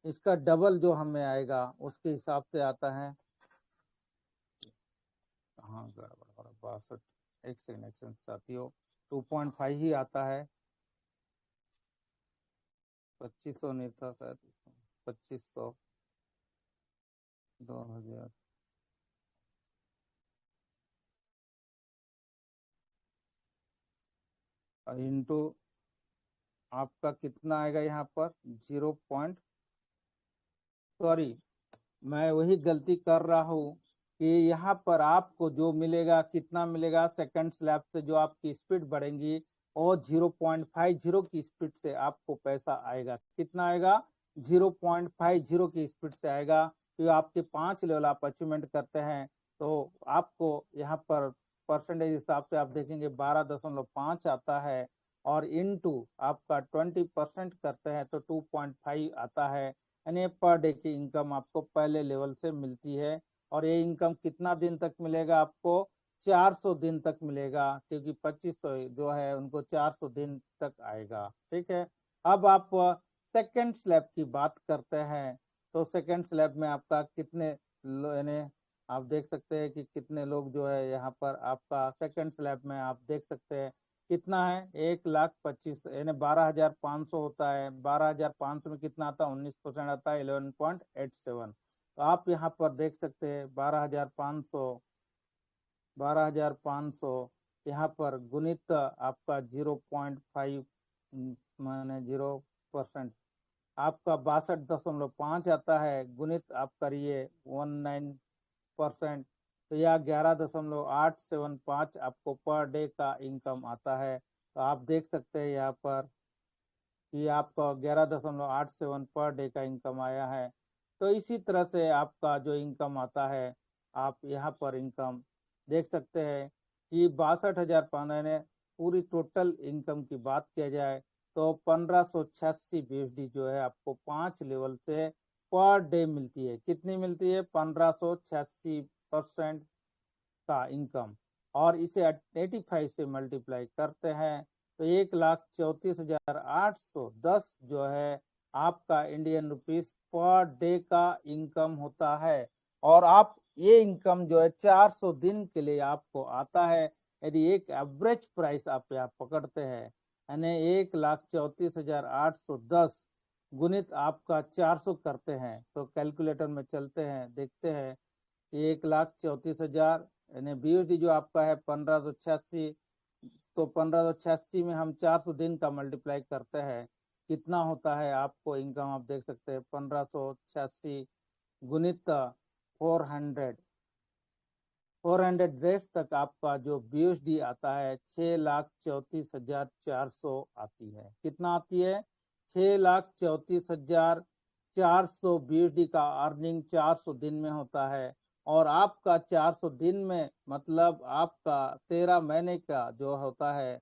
इसका डबल जो हमें आएगा उसके हिसाब से आता है। हाँ गड़बड़ 62, एक सेकंड साथियों, 2.5 ही आता है, 2500 नहीं था शायद, 2500 2000 इंटू आपका कितना आएगा यहाँ पर 0. सॉरी मैं वही गलती कर रहा हूँ कि यहाँ पर आपको जो मिलेगा कितना मिलेगा, सेकंड स्लैब से जो आपकी स्पीड बढ़ेंगी और 0.50 की स्पीड से आपको पैसा आएगा। कितना आएगा? 0.50 की स्पीड से आएगा। तो आपके 5 लेवल आप अचीवमेंट करते हैं तो आपको यहाँ पर परसेंटेज हिसाब से आप देखेंगे 12.5 आता है, और इनटू आपका 20% करते हैं तो 2.5 आता है। यानी पर डे की इनकम आपको पहले लेवल से मिलती है। और ये इनकम कितना दिन तक मिलेगा आपको? 400 दिन तक मिलेगा, क्योंकि 2500 जो है उनको 400 दिन तक आएगा। ठीक है। अब आप सेकेंड स्लैब की बात करते हैं तो सेकेंड स्लैब में आपका कितने यानी आप देख सकते हैं कि कितने लोग जो है यहाँ पर आपका सेकेंड स्लैब में आप देख सकते हैं कितना है? 1,25,000 यानी 12,500 होता है। 12,500 में कितना आता है? 19% आता है, 11.87। तो आप यहाँ पर देख सकते हैं 12,500 यहाँ पर गुणित आपका 0.5 माने 0% आपका 62.5 आता है, गुणित आप करिए 19%, तो यह 11.875 आपको पर डे का इनकम आता है। तो आप देख सकते हैं यहाँ पर कि आपका 11.87 पर डे का इनकम आया है। तो इसी तरह से आपका जो इनकम आता है, आप यहाँ पर इनकम देख सकते हैं कि 62,500 ने पूरी टोटल इनकम की बात किया जाए तो 1586 बीएसडी जो है आपको 5 लेवल से पर डे मिलती है। कितनी मिलती है? 1586% का इनकम। और इसे 85 से मल्टीप्लाई करते हैं तो 1,34,810 जो है आपका इंडियन रुपीस पर डे का इनकम होता है। और आप ये इनकम जो है 400 दिन के लिए आपको आता है। यदि एक एवरेज प्राइस आप यहाँ पकड़ते हैं यानी 1,34,810 गुणित आपका 400 करते हैं तो कैलकुलेटर में चलते हैं, देखते हैं 1,34,000 यानी बीओडी जो आपका है 1586। तो 1586 में हम 400 दिन का मल्टीप्लाई करते हैं, कितना होता है आपको इनकम? आप देख सकते हैं 1586 गुणित 400 डेज तक आपका जो बीएसडी आता है 6,34,400 आती है। कितना आती है? 6,34,400 बीएसडी का अर्निंग 400 दिन में होता है। और आपका 400 दिन में मतलब आपका 13 महीने का जो होता है,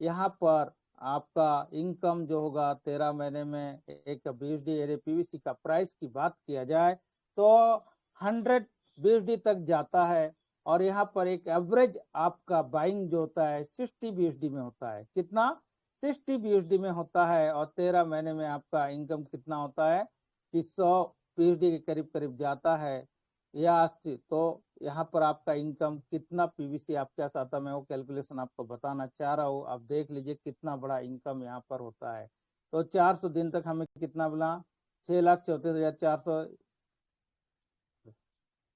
यहाँ पर आपका इनकम जो होगा 13 महीने में एक बीएसडी पीवीसी का प्राइस की बात किया जाए तो 100 बीएसडी तक जाता है। और यहाँ पर एक एवरेज आपका बाइंग जो होता है 60 बीएसडी में होता है। कितना? 60 बीएसडी में होता है। और 13 महीने में आपका इनकम कितना होता है कि 100 बीएसडी के करीब करीब जाता है या 80। तो यहाँ पर आपका इनकम कितना पीवीसी आपके पास आता है, मैं वो कैलकुलेशन आपको बताना चाह रहा हूँ। आप देख लीजिए कितना बड़ा इनकम यहाँ पर होता है। तो 400 दिन तक हमें कितना मिला? 6,34,400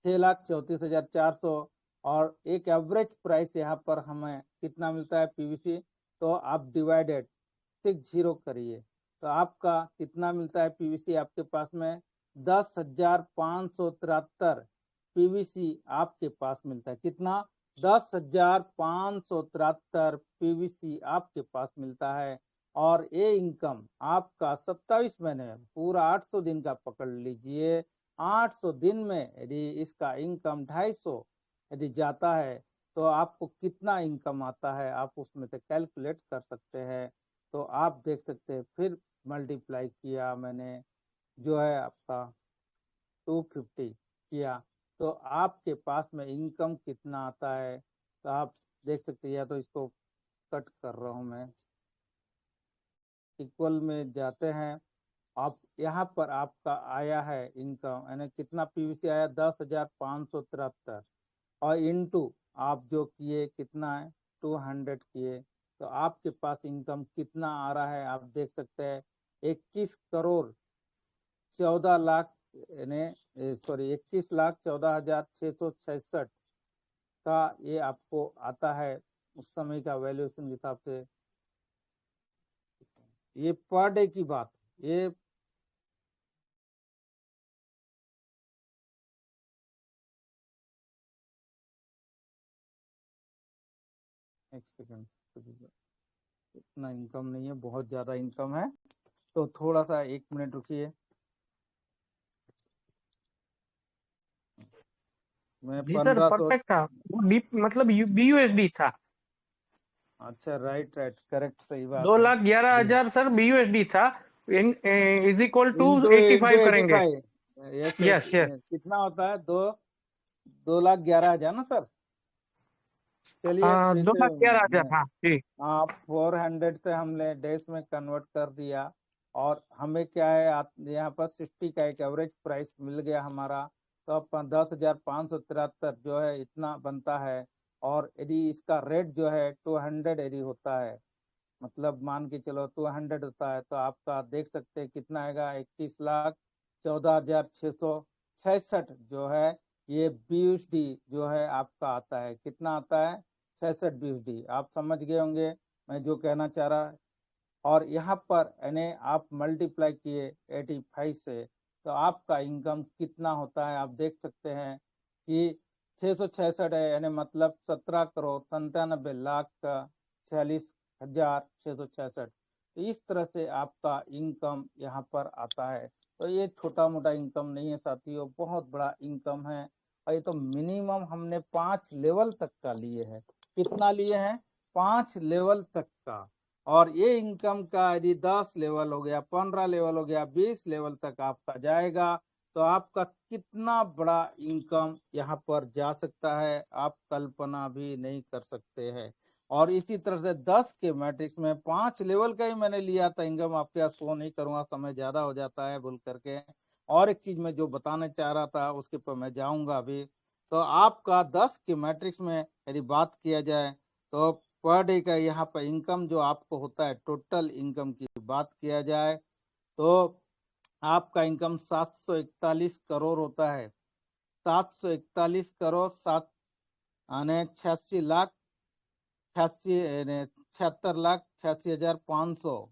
6,34,400। और एक एवरेज प्राइस यहाँ पर हमें कितना मिलता है पीवीसी? तो आप डिवाइडेड 60 करिए तो आपका कितना मिलता है पीवीसी आपके पास में? 10,573 पीवीसी आपके पास मिलता है। कितना? 10,573 पीवीसी आपके पास मिलता है। और ये इनकम आपका 27 महीने पूरा 800 दिन का पकड़ लीजिए, 800 दिन में यदि इसका इनकम 250 यदि जाता है तो आपको कितना इनकम आता है आप उसमें से कैलकुलेट कर सकते हैं। तो आप देख सकते हैं, फिर मल्टीप्लाई किया मैंने जो है आपका 250 किया तो आपके पास में इनकम कितना आता है। तो आप देख सकते हैं, या तो इसको कट कर रहा हूं मैं, इक्वल में जाते हैं। आप यहाँ पर आपका आया है इनकम यानी कितना पीवीसी आया? 10,573। और इनटू आप जो किए कितना है? 200 किए तो आपके पास इनकम कितना आ रहा है आप देख सकते हैं। 21,14,00,000 यानी सॉरी 21,14,666 का ये आपको आता है उस समय का वैल्यूएशन के हिसाब से। ये पर डे की बात, ये एक सेकंड इतना इनकम नहीं है, बहुत ज्यादा इनकम है। तो थोड़ा सा 1 मिनट रुकिए, मैं जी सर 1500। परफेक्ट था वो डीप मतलब बीयूएसडी था। अच्छा, राइट राइट, करेक्ट, सही बात दो है। लाख ग्यारह जी, हजार सर बीयूएसडी था। Is equal to into into 85 eighty करेंगे। Five yes yes, yes yes. कितना होता है? 2,11,000 ना सर? चलिए, दो जैसे लाख ग्यारह हजार हाँ जी। आप 400 से हमने डैश में कन्वर्ट कर दिया, और हमें क्या है, आप यहाँ पर 60 का एक एवरेज प्राइस मिल गया हमारा। तो अब 10,573 जो है इतना बनता है। और यदि इसका रेट जो है 200 यदि होता है, मतलब मान के चलो 200 होता है, तो आपका देख सकते हैं कितना आएगा, 21,14,666 जो है ये बीयूएसडी जो है आपका आता है। कितना आता है? 66 बीयूएसडी। आप समझ गए होंगे मैं जो कहना चाह रहा। और यहाँ पर यानी आप मल्टीप्लाई किए 85 से, तो आपका इनकम कितना होता है आप देख सकते हैं कि 666 है, यानी मतलब 17,97,46,46,666। तो इस तरह से आपका इनकम यहाँ पर आता है। तो ये छोटा मोटा इनकम नहीं है साथियों, बहुत बड़ा इनकम है। और ये तो मिनिमम हमने 5 लेवल तक का लिए हैं। कितना लिए हैं? 5 लेवल तक का। और ये इनकम का यदि 10 लेवल हो गया, 15 लेवल हो गया, 20 लेवल तक आपका जाएगा, तो आपका कितना बड़ा इनकम यहाँ पर जा सकता है, आप कल्पना भी नहीं कर सकते हैं। और इसी तरह से 10 के मैट्रिक्स में 5 लेवल का ही मैंने लिया था इनकम, आपके यहाँ शो नहीं करूंगा, समय ज्यादा हो जाता है बोल करके। और एक चीज मैं जो बताना चाह रहा था उसके पर मैं जाऊंगा अभी। तो आपका 10 के मैट्रिक्स में यदि बात किया जाए, तो पर डे का यहाँ पर इनकम जो आपको होता है, टोटल इनकम की बात किया जाए, तो आपका इनकम 741 करोड़ होता है। 741 करोड़ 7 यानी 86 लाख 86 76,86,500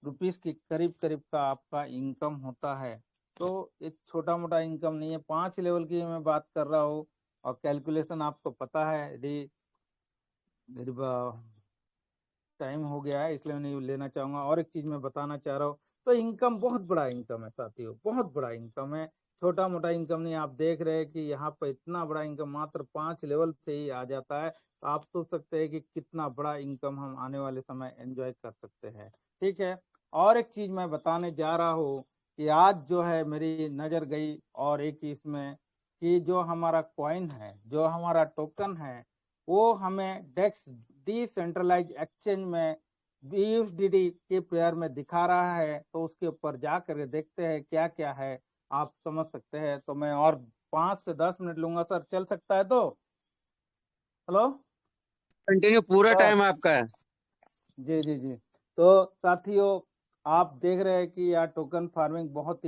रुपीस के करीब करीब का आपका इनकम होता है। तो एक छोटा मोटा इनकम नहीं है, 5 लेवल की मैं बात कर रहा हूँ। और कैलकुलेशन आपको पता है, यदि टाइम हो गया है इसलिए मैं नहीं लेना चाहूंगा। और एक चीज मैं बताना चाह रहा हूँ, तो इनकम बहुत बड़ा इनकम है साथियों, बहुत बड़ा इनकम है, छोटा मोटा इनकम नहीं। आप देख रहे हैं कि यहाँ पर इतना बड़ा इनकम मात्र 5 लेवल से ही आ जाता है। तो आप सोच सकते हैं कि कितना बड़ा इनकम हम आने वाले समय एंजॉय कर सकते हैं। ठीक है। और एक चीज मैं बताने जा रहा हूँ कि आज जो है मेरी नजर गई और एक इसमें, कि जो हमारा कॉइन है, जो हमारा टोकन है, वो हमें डेक्स डिसेंट्रलाइज एक्सचेंज में बीयूएसडी के पेयर में दिखा रहा है। तो उसके ऊपर जा करके देखते हैं क्या क्या है, आप समझ सकते हैं। तो मैं और 5 से 10 मिनट लूंगा सर, चल सकता है तो? हेलो कंटिन्यू, पूरा सर। टाइम आपका है। जी जी जी। तो साथियों, आप देख रहे हैं कि यार टोकन फार्मिंग बहुत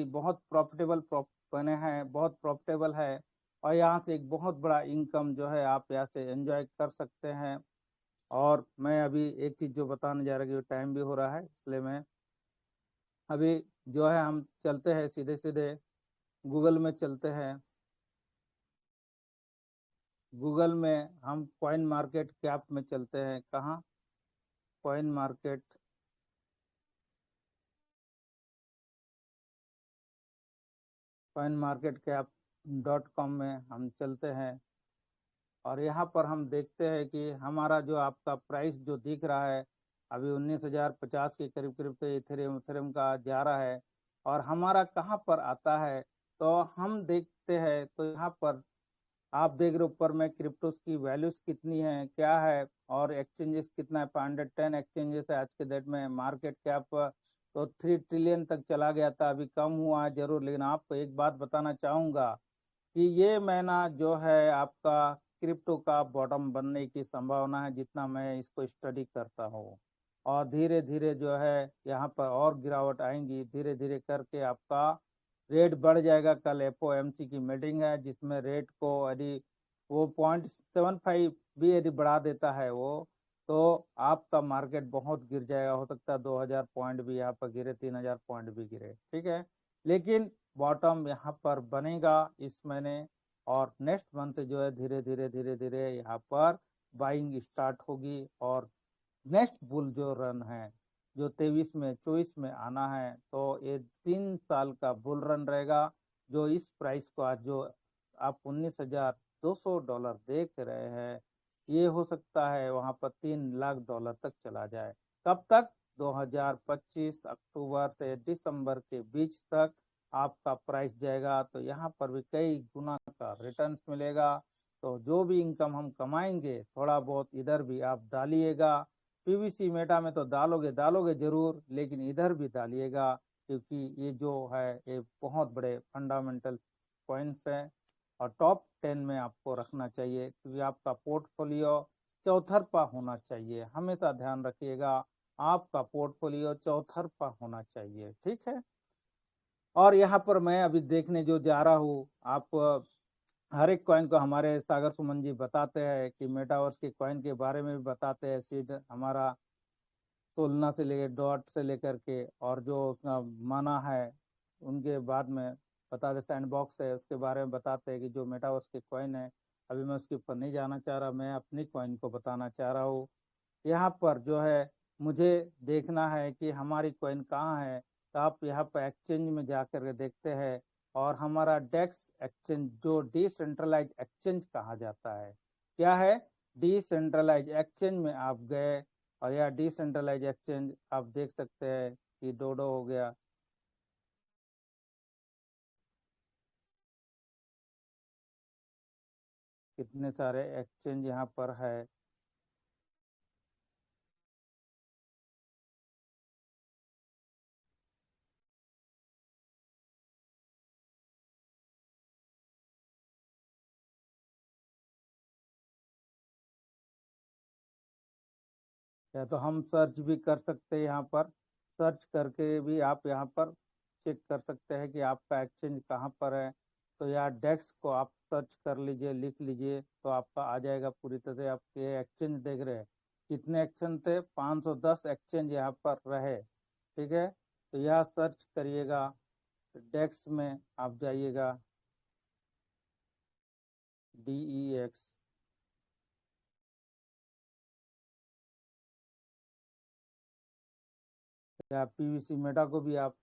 प्रॉफिटेबल बने हैं, बहुत प्रॉफिटेबल है। और यहाँ से एक बहुत बड़ा इनकम जो है आप यहाँ से एंजॉय कर सकते हैं। और मैं अभी एक चीज जो बताने जा रहा हूँ, टाइम भी हो रहा है इसलिए मैं अभी जो है हम चलते हैं सीधे सीधे गूगल में चलते हैं। गूगल में हम कॉइन मार्केट कैप में चलते हैं। कहाँ? कॉइन मार्केट, coinmarketcap.com में हम चलते हैं। और यहाँ पर हम देखते हैं कि हमारा जो आपका प्राइस जो दिख रहा है अभी 19,050 के करीब करीब तो इथेरियम का जा रहा है। और हमारा कहाँ पर आता है, तो हम देखते हैं तो यहाँ पर आप देख रहे हो ऊपर में क्रिप्टोस की वैल्यूज कितनी है, क्या है, और एक्सचेंजेस कितना है। 510 एक्सचेंजेस है आज के डेट में। मार्केट कैप तो 3 ट्रिलियन तक चला गया था, अभी कम हुआ है जरूर। लेकिन आपको एक बात बताना चाहूंगा कि ये महीना जो है आपका क्रिप्टो का बॉटम बनने की संभावना है, जितना मैं इसको स्टडी करता हूँ। और धीरे धीरे जो है यहाँ पर और गिरावट आएंगी, धीरे धीरे करके आपका रेट बढ़ जाएगा। कल एफओएमसी की मीटिंग है जिसमें रेट को यदि वो 0.75 भी यदि बढ़ा देता है वो, तो आपका मार्केट बहुत गिर जाएगा। हो सकता है 2,000 पॉइंट भी यहाँ पर गिरे, 3,000 पॉइंट भी गिरे। ठीक है। लेकिन बॉटम यहाँ पर बनेगा इस महीने। और नेक्स्ट मंथ जो है धीरे धीरे धीरे धीरे यहाँ पर बाइंग स्टार्ट होगी। और नेक्स्ट बुल जो रन है, जो 23 में 24 में आना है, तो ये 3 साल का बुल रन रहेगा। जो इस प्राइस को आज जो आप $19,200 देख रहे हैं, ये हो सकता है वहां पर $3 लाख तक चला जाए। कब तक? 2025 अक्टूबर से दिसंबर के बीच तक आपका प्राइस जाएगा। तो यहाँ पर भी कई गुना का रिटर्न्स मिलेगा। तो जो भी इनकम हम कमाएंगे, थोड़ा बहुत इधर भी आप डालिएगा। पीवीसी मेटा में तो डालोगे जरूर, लेकिन इधर भी डालिएगा, क्योंकि ये जो है ये बहुत बड़े फंडामेंटल पॉइंट्स हैं और टॉप 10 में आपको रखना चाहिए, क्योंकि आपका पोर्टफोलियो चौतरफा होना चाहिए। हमेशा ध्यान रखिएगा, आपका पोर्टफोलियो चौतरफा होना चाहिए, ठीक है। और यहाँ पर मैं अभी देखने जो जा रहा हूँ, आप हर एक कॉइन को हमारे सागर सुमन जी बताते हैं कि मेटावर्स के कॉइन के बारे में भी बताते हैं। सीड हमारा तुलना से लेकर डॉट से लेकर के और जो उसका माना है, उनके बाद में बताते। सैंडबॉक्स है, उसके बारे में बताते हैं कि जो मेटावर्स के कॉइन है। अभी मैं उसके ऊपर नहीं जाना चाह रहा, मैं अपनी कॉइन को बताना चाह रहा हूँ। यहाँ पर जो है मुझे देखना है कि हमारी कॉइन कहाँ है। तो आप यहाँ पर एक्सचेंज में जा कर के देखते हैं, और हमारा डेक्स एक्सचेंज जो डिसेंट्रलाइज एक्सचेंज कहा जाता है, क्या है? डिसेंट्रलाइज एक्सचेंज में आप गए, और यह डिसेंट्रलाइज एक्सचेंज आप देख सकते हैं कि डोडो हो गया, कितने सारे एक्सचेंज यहाँ पर है। या तो हम सर्च भी कर सकते हैं, यहाँ पर सर्च करके भी आप यहाँ पर चेक कर सकते हैं कि आपका एक्सचेंज कहाँ पर है। तो यहाँ डेक्स को आप सर्च कर लीजिए, लिख लीजिए, तो आपका आ जाएगा पूरी तरह से। आपके एक्सचेंज देख रहे हैं, कितने एक्सचेंज थे? 510 एक्सचेंज यहाँ पर रहे, ठीक है। तो यहाँ सर्च करिएगा, डेक्स में आप जाइएगा, DEX। या पीवीसी मेटा को भी आप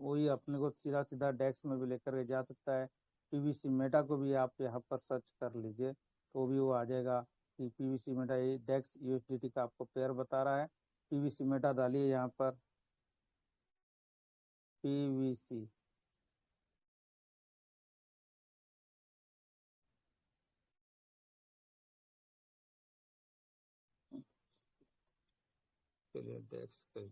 वही अपने को सीधा सीधा डेक्स में भी लेकर के जा सकता है। पीवीसी मेटा को भी आप यहाँ पर सर्च कर लीजिए, तो भी वो आ जाएगा कि पीवीसी मेटा, ये डेक्स यूएसडीटी का आपको पेयर बता रहा है। पीवीसी मेटा डालिए यहाँ पर, पीवीसी। चलिए डेक्स कर,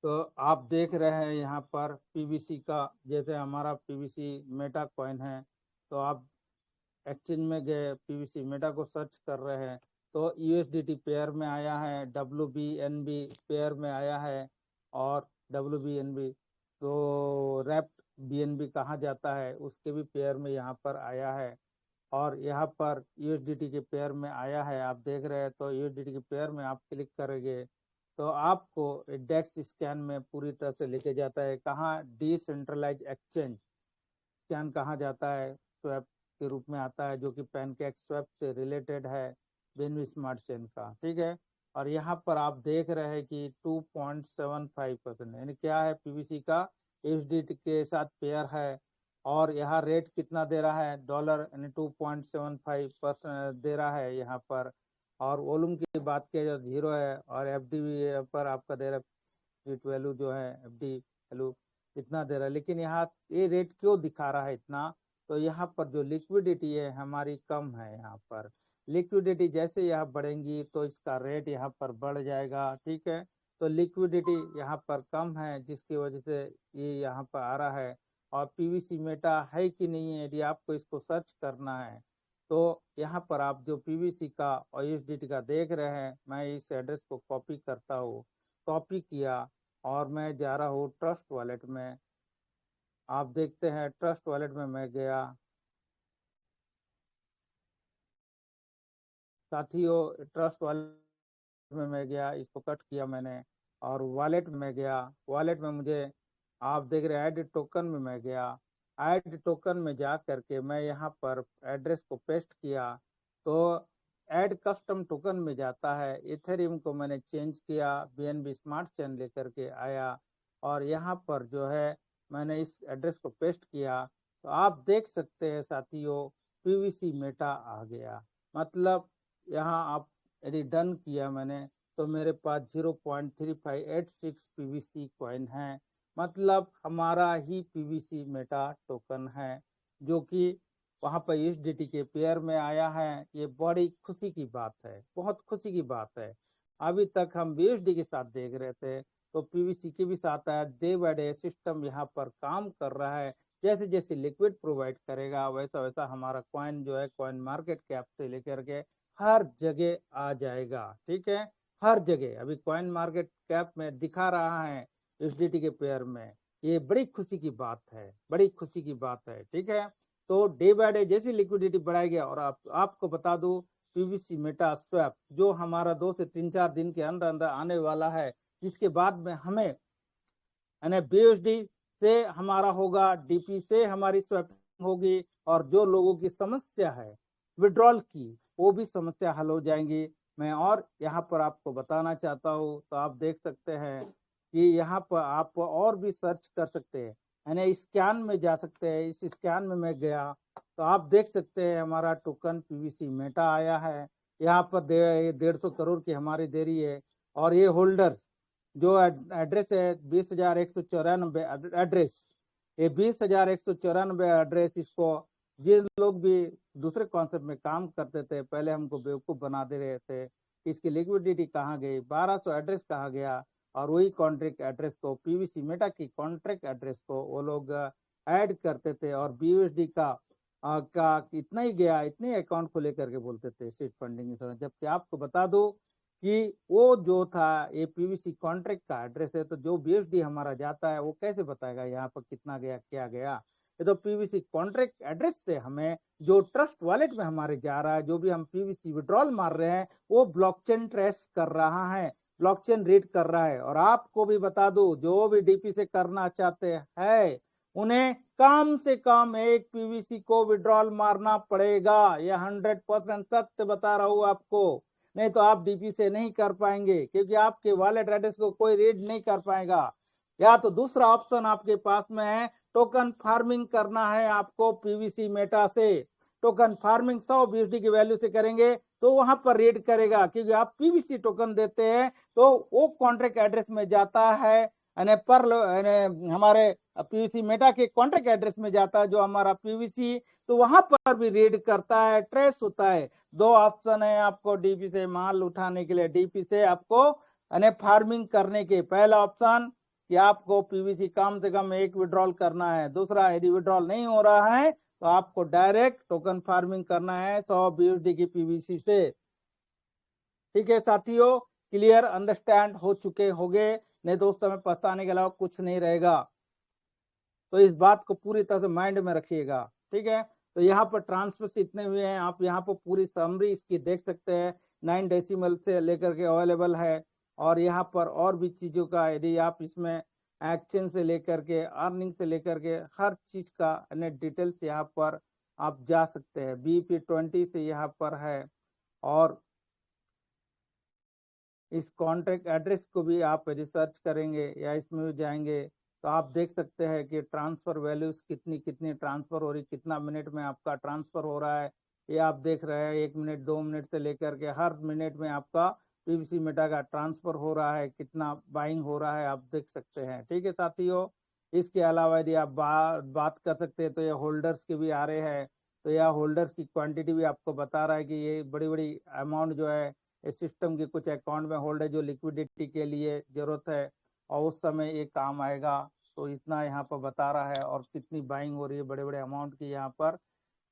तो आप देख रहे हैं यहाँ पर पीवीसी का, जैसे हमारा पीवीसी मेटा कॉइन है, तो आप एक्सचेंज में गए, पीवीसी मेटा को सर्च कर रहे हैं, तो यूएसडीटी पेयर में आया है, WBNB पेयर में आया है, और WBNB तो रैप्ट BNB कहा जाता है, उसके भी पेयर में यहाँ पर आया है। और यहाँ पर यूएसडीटी के पेयर में आया है, आप देख रहे हैं। तो यूएसडीटी के पेयर में आप क्लिक करेंगे, तो आपको डेक्स स्कैन में पूरी तरह से लेके जाता है। कहाँ? डिसेंट्रलाइज एक्सचेंज स्कैन कहा जाता है, स्वैप के रूप में आता है, जो कि पैनकेक स्वैप से रिलेटेड है, बीएनबी स्मार्ट चेन का, ठीक है। और यहाँ पर आप देख रहे हैं कि 2.75%, यानी क्या है? पीवीसी का यूएसडीटी के साथ पेयर है। और यहाँ रेट कितना दे रहा है? डॉलर, यानी 2.75% दे रहा है यहाँ पर। और वॉल्यूम की बात किया जाए, 0 है। और एफडी पर आपका दे रहा है, स्ट्रीट वैल्यू जो है, एफडी वैल्यू इतना दे रहा है। लेकिन यहाँ ये रेट क्यों दिखा रहा है इतना? तो यहाँ पर जो लिक्विडिटी है हमारी कम है। यहाँ पर लिक्विडिटी जैसे यहाँ बढ़ेंगी, तो इसका रेट यहाँ पर बढ़ जाएगा, ठीक है। तो लिक्विडिटी यहाँ पर कम है, जिसकी वजह से ये यहाँ पर आ रहा है। और पीवीसी मेटा है कि नहीं है, यदि आपको इसको सर्च करना है, तो यहाँ पर आप जो पीवीसी का और यूएसडीटी का देख रहे हैं, मैं इस एड्रेस को कॉपी करता हूँ। कॉपी किया, और मैं जा रहा हूँ ट्रस्ट वॉलेट में। आप देखते हैं ट्रस्ट वॉलेट में मैं गया, साथियों ट्रस्ट वॉलेट में मैं गया, इसको कट किया मैंने। और वॉलेट में मैं गया, वॉलेट में मुझे, आप देख रहे हैं, ऐड टोकन में मैं गया। ऐड टोकन में जा करके मैं यहाँ पर एड्रेस को पेस्ट किया तो ऐड कस्टम टोकन में जाता है। इथेरियम को मैंने चेंज किया, BNB स्मार्ट चेन लेकर के आया और यहाँ पर जो है मैंने इस एड्रेस को पेस्ट किया तो आप देख सकते हैं साथियों PVC मेटा आ गया। मतलब यहाँ आप यदि डन किया मैंने तो मेरे पास 0.3586 PVC कॉइन है। मतलब हमारा ही PVC मेटा टोकन है जो कि वहां पर USDT के पेयर में आया है। ये बड़ी खुशी की बात है, बहुत खुशी की बात है। अभी तक हम BUSD के साथ देख रहे थे तो PVC के भी साथ आया। डे बाय डे सिस्टम यहाँ पर काम कर रहा है। जैसे जैसे लिक्विड प्रोवाइड करेगा वैसा वैसा हमारा कॉइन जो है कॉइन मार्केट कैप से लेकर के हर जगह आ जाएगा। ठीक है, हर जगह अभी कॉइन मार्केट कैप में दिखा रहा है USDT के पेयर में। ये बड़ी खुशी की बात है, बड़ी खुशी की बात है। ठीक है, तो डे बाय डे जैसी लिक्विडिटी बढ़ाएगी और आपको बता दूं PVC मेटा स्वैप जो हमारा 2 से 3-4 दिन के अंदर अंदर आने वाला है, जिसके बाद में हमें यानी BUSD से हमारा होगा, DP से हमारी स्वैपिंग होगी और जो लोगों की समस्या है विड्रॉल की वो भी समस्या हल हो जाएंगी। मैं और यहाँ पर आपको बताना चाहता हूँ तो आप देख सकते हैं कि यहाँ पर आप और भी सर्च कर सकते हैं, यानी स्कैन में जा सकते हैं। इस स्कैन में मैं गया तो आप देख सकते हैं हमारा टोकन PVC मेटा आया है। यहाँ पर 150 करोड़ की हमारी देरी है और ये होल्डर्स जो एड्रेस है 20,194 एड्रेस, ये 20,194 एड्रेस, इसको जिन लोग भी दूसरे कॉन्सेप्ट में काम करते थे पहले हमको बेवकूफ बना दे रहे थे। इसकी लिक्विडिटी कहाँ गई, 1200 एड्रेस कहाँ गया और वही कॉन्ट्रैक्ट एड्रेस को PVC मेटा की कॉन्ट्रैक्ट एड्रेस को वो लोग ऐड करते थे और BUSD का इतना ही गया, इतने अकाउंट को लेकर के बोलते थे सीट फंडिंग। जबकि आपको बता दो कि वो जो था ये PVC कॉन्ट्रैक्ट का एड्रेस है तो जो BUSD हमारा जाता है वो कैसे बताएगा यहाँ पर कितना गया क्या गया। ये तो PVC कॉन्ट्रैक्ट एड्रेस से हमें जो ट्रस्ट वॉलेट में हमारे जा रहा है, जो भी हम PVC विड्रॉल मार रहे हैं वो ब्लॉकचेन ट्रेस कर रहा है, ब्लॉकचेन रीड कर रहा है। और आपको भी बता दो जो भी DP से करना चाहते हैं उन्हें कम से कम एक PVC को विड्रॉल मारना पड़ेगा। यह 100% सत्य बता रहा हूं आपको, नहीं तो आप DP से नहीं कर पाएंगे क्योंकि आपके वॉलेट एड्रेस को कोई रीड नहीं कर पाएगा। या तो दूसरा ऑप्शन आपके पास में है टोकन फार्मिंग करना है आपको PVC मेटा से। टोकन फार्मिंग 100 BUSD की वैल्यू से करेंगे तो वहां पर रीड करेगा क्योंकि आप PVC टोकन देते हैं तो वो कॉन्ट्रैक्ट एड्रेस में जाता है पर हमारे PVC मेटा के कॉन्ट्रैक्ट एड्रेस में जाता है जो हमारा PVC, तो वहां पर भी रीड करता है, ट्रेस होता है। 2 ऑप्शन है आपको DP से माल उठाने के लिए, DP से आपको फार्मिंग करने के। पहला ऑप्शन कि आपको PVC कम से कम एक विड्रॉल करना है, दूसरा यदि विड्रॉल नहीं हो रहा है तो आपको डायरेक्ट टोकन फार्मिंग करना है 100 BUSD की PVC से। ठीक है साथियों, क्लियर अंडरस्टैंड हो चुके होंगे, नहीं तो उस समय पछताने के अलावा कुछ नहीं रहेगा। तो इस बात को पूरी तरह से माइंड में रखिएगा। ठीक है, तो यहाँ पर ट्रांसफर्स इतने हुए हैं, आप यहाँ पर पूरी समरी इसकी देख सकते हैं। 9 डेसिमल से लेकर के अवेलेबल है और यहाँ पर और भी चीजों का यदि आप इसमें एक्शन से लेकर के अर्निंग से लेकर के हर चीज का डिटेल्स यहाँ पर आप जा सकते हैं। BP20 से यहाँ पर है और इस कॉन्ट्रैक्ट एड्रेस को भी आप रिसर्च करेंगे या इसमें भी जाएंगे तो आप देख सकते हैं कि ट्रांसफर वैल्यूज कितनी कितनी ट्रांसफर हो रही, कितना मिनट में आपका ट्रांसफर हो रहा है ये आप देख रहे हैं। 1 मिनट 2 मिनट से लेकर के हर मिनट में आपका PVC मेटा का ट्रांसफर हो रहा है, कितना बाइंग हो रहा है आप देख सकते हैं। ठीक है साथियों, इसके अलावा यदि आप बात कर सकते हैं तो ये होल्डर्स के भी आ रहे हैं, तो यह होल्डर्स की क्वांटिटी भी आपको बता रहा है कि ये बड़ी बड़ी अमाउंट जो है इस सिस्टम के कुछ अकाउंट में होल्ड है जो लिक्विडिटी के लिए जरूरत है और उस समय ये काम आएगा। तो इतना यहाँ पर बता रहा है और कितनी बाइंग हो रही है बड़े बड़े अमाउंट की, यहाँ पर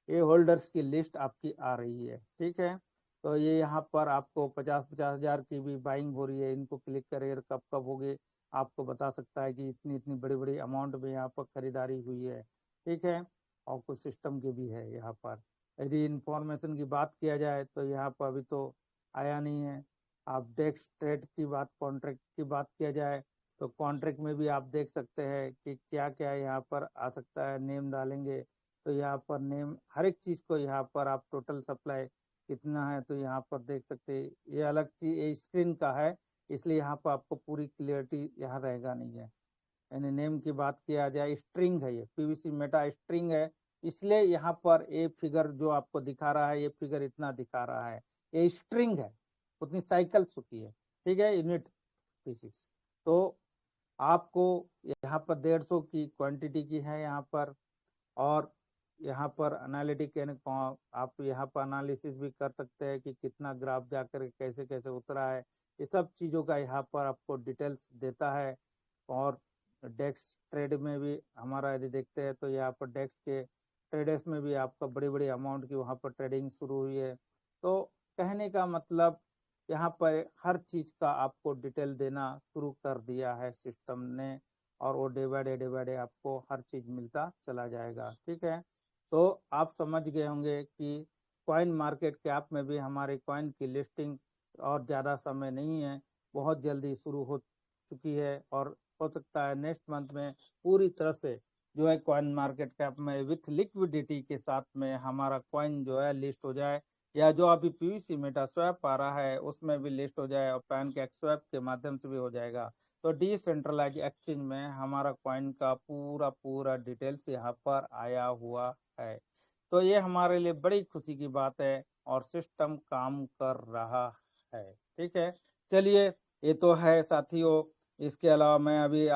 ये होल्डर्स की लिस्ट आपकी आ रही है। ठीक है, तो ये यहाँ पर आपको 50-50 हजार की भी बाइंग हो रही है, इनको क्लिक करिए कब कब होगी आपको बता सकता है कि इतनी इतनी बड़ी बड़ी अमाउंट में यहाँ पर खरीदारी हुई है। ठीक है, और कुछ सिस्टम के भी है यहाँ पर। यदि इंफॉर्मेशन की बात किया जाए तो यहाँ पर अभी तो आया नहीं है। आप डेस्क ट्रेड की बात, कॉन्ट्रैक्ट की बात किया जाए तो कॉन्ट्रैक्ट में भी आप देख सकते हैं कि क्या क्या यहाँ पर आ सकता है। नेम डालेंगे तो यहाँ पर नेम हर एक चीज़ को यहाँ पर आप टोटल सप्लाई कितना है तो यहाँ पर देख सकते हैं। ये अलग चीज ये स्क्रीन का है, इसलिए यहाँ पर आपको पूरी क्लियरिटी यहाँ रहेगा नहीं है। यानी नेम की बात किया जाए, स्ट्रिंग है, ये पीवीसी मेटा स्ट्रिंग है, इसलिए यहाँ पर ये फिगर जो आपको दिखा रहा है, ये फिगर इतना दिखा रहा है, ये स्ट्रिंग है, उतनी साइकिल्स होती है, ठीक है, यूनिट फिजिक्स। तो आपको यहाँ पर 150 की क्वांटिटी की है यहाँ पर, और यहाँ पर एनालिटिक आप यहाँ पर एनालिसिस भी कर सकते हैं कि कितना ग्राफ जाकर कैसे कैसे उतरा है, ये सब चीज़ों का यहाँ पर आपको डिटेल्स देता है। और डेक्स ट्रेड में भी हमारा यदि देखते हैं तो यहाँ पर डेक्स के ट्रेडर्स में भी आपका बड़ी बड़ी अमाउंट की वहाँ पर ट्रेडिंग शुरू हुई है। तो कहने का मतलब यहाँ पर हर चीज़ का आपको डिटेल देना शुरू कर दिया है सिस्टम ने, और वो डे बाय डे आपको हर चीज़ मिलता चला जाएगा, ठीक है। तो आप समझ गए होंगे कि कॉइन मार्केट कैप में भी हमारे कॉइन की लिस्टिंग और ज़्यादा समय नहीं है, बहुत जल्दी शुरू हो चुकी है, और हो सकता है नेक्स्ट मंथ में पूरी तरह से जो है कॉइन मार्केट कैप में विथ लिक्विडिटी के साथ में हमारा कॉइन जो है लिस्ट हो जाए, या जो अभी पीवीसी मेटा स्वैप आ रहा है उसमें भी लिस्ट हो जाए, और पैनकेक स्वैप के माध्यम से भी हो जाएगा। तो डिसेंट्रलाइज एक्सचेंज में हमारा कॉइन का पूरा पूरा डिटेल्स यहाँ पर आया हुआ है। तो ये हमारे लिए बड़ी खुशी की बात है, और सिस्टम काम कर रहा है, ठीक है। चलिए, ये तो है साथियों। इसके अलावा मैं अभी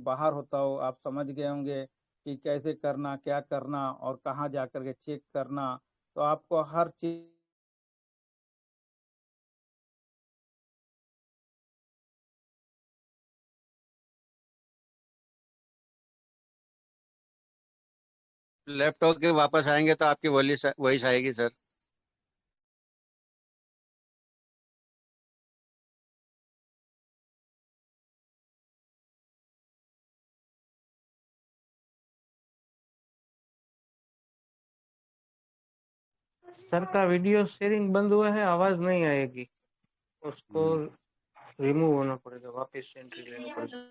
बाहर होता हूँ, आप समझ गए होंगे कि कैसे करना, क्या करना, और कहाँ जा कर के चेक करना। तो आपको हर चीज लैपटॉप के वापस आएंगे तो आपकी वॉइस आएगी सर। सर का वीडियो शेयरिंग बंद हुआ है, आवाज नहीं आएगी, उसको रिमूव होना पड़ेगा, वापस से एंट्री लेना पड़ेगा।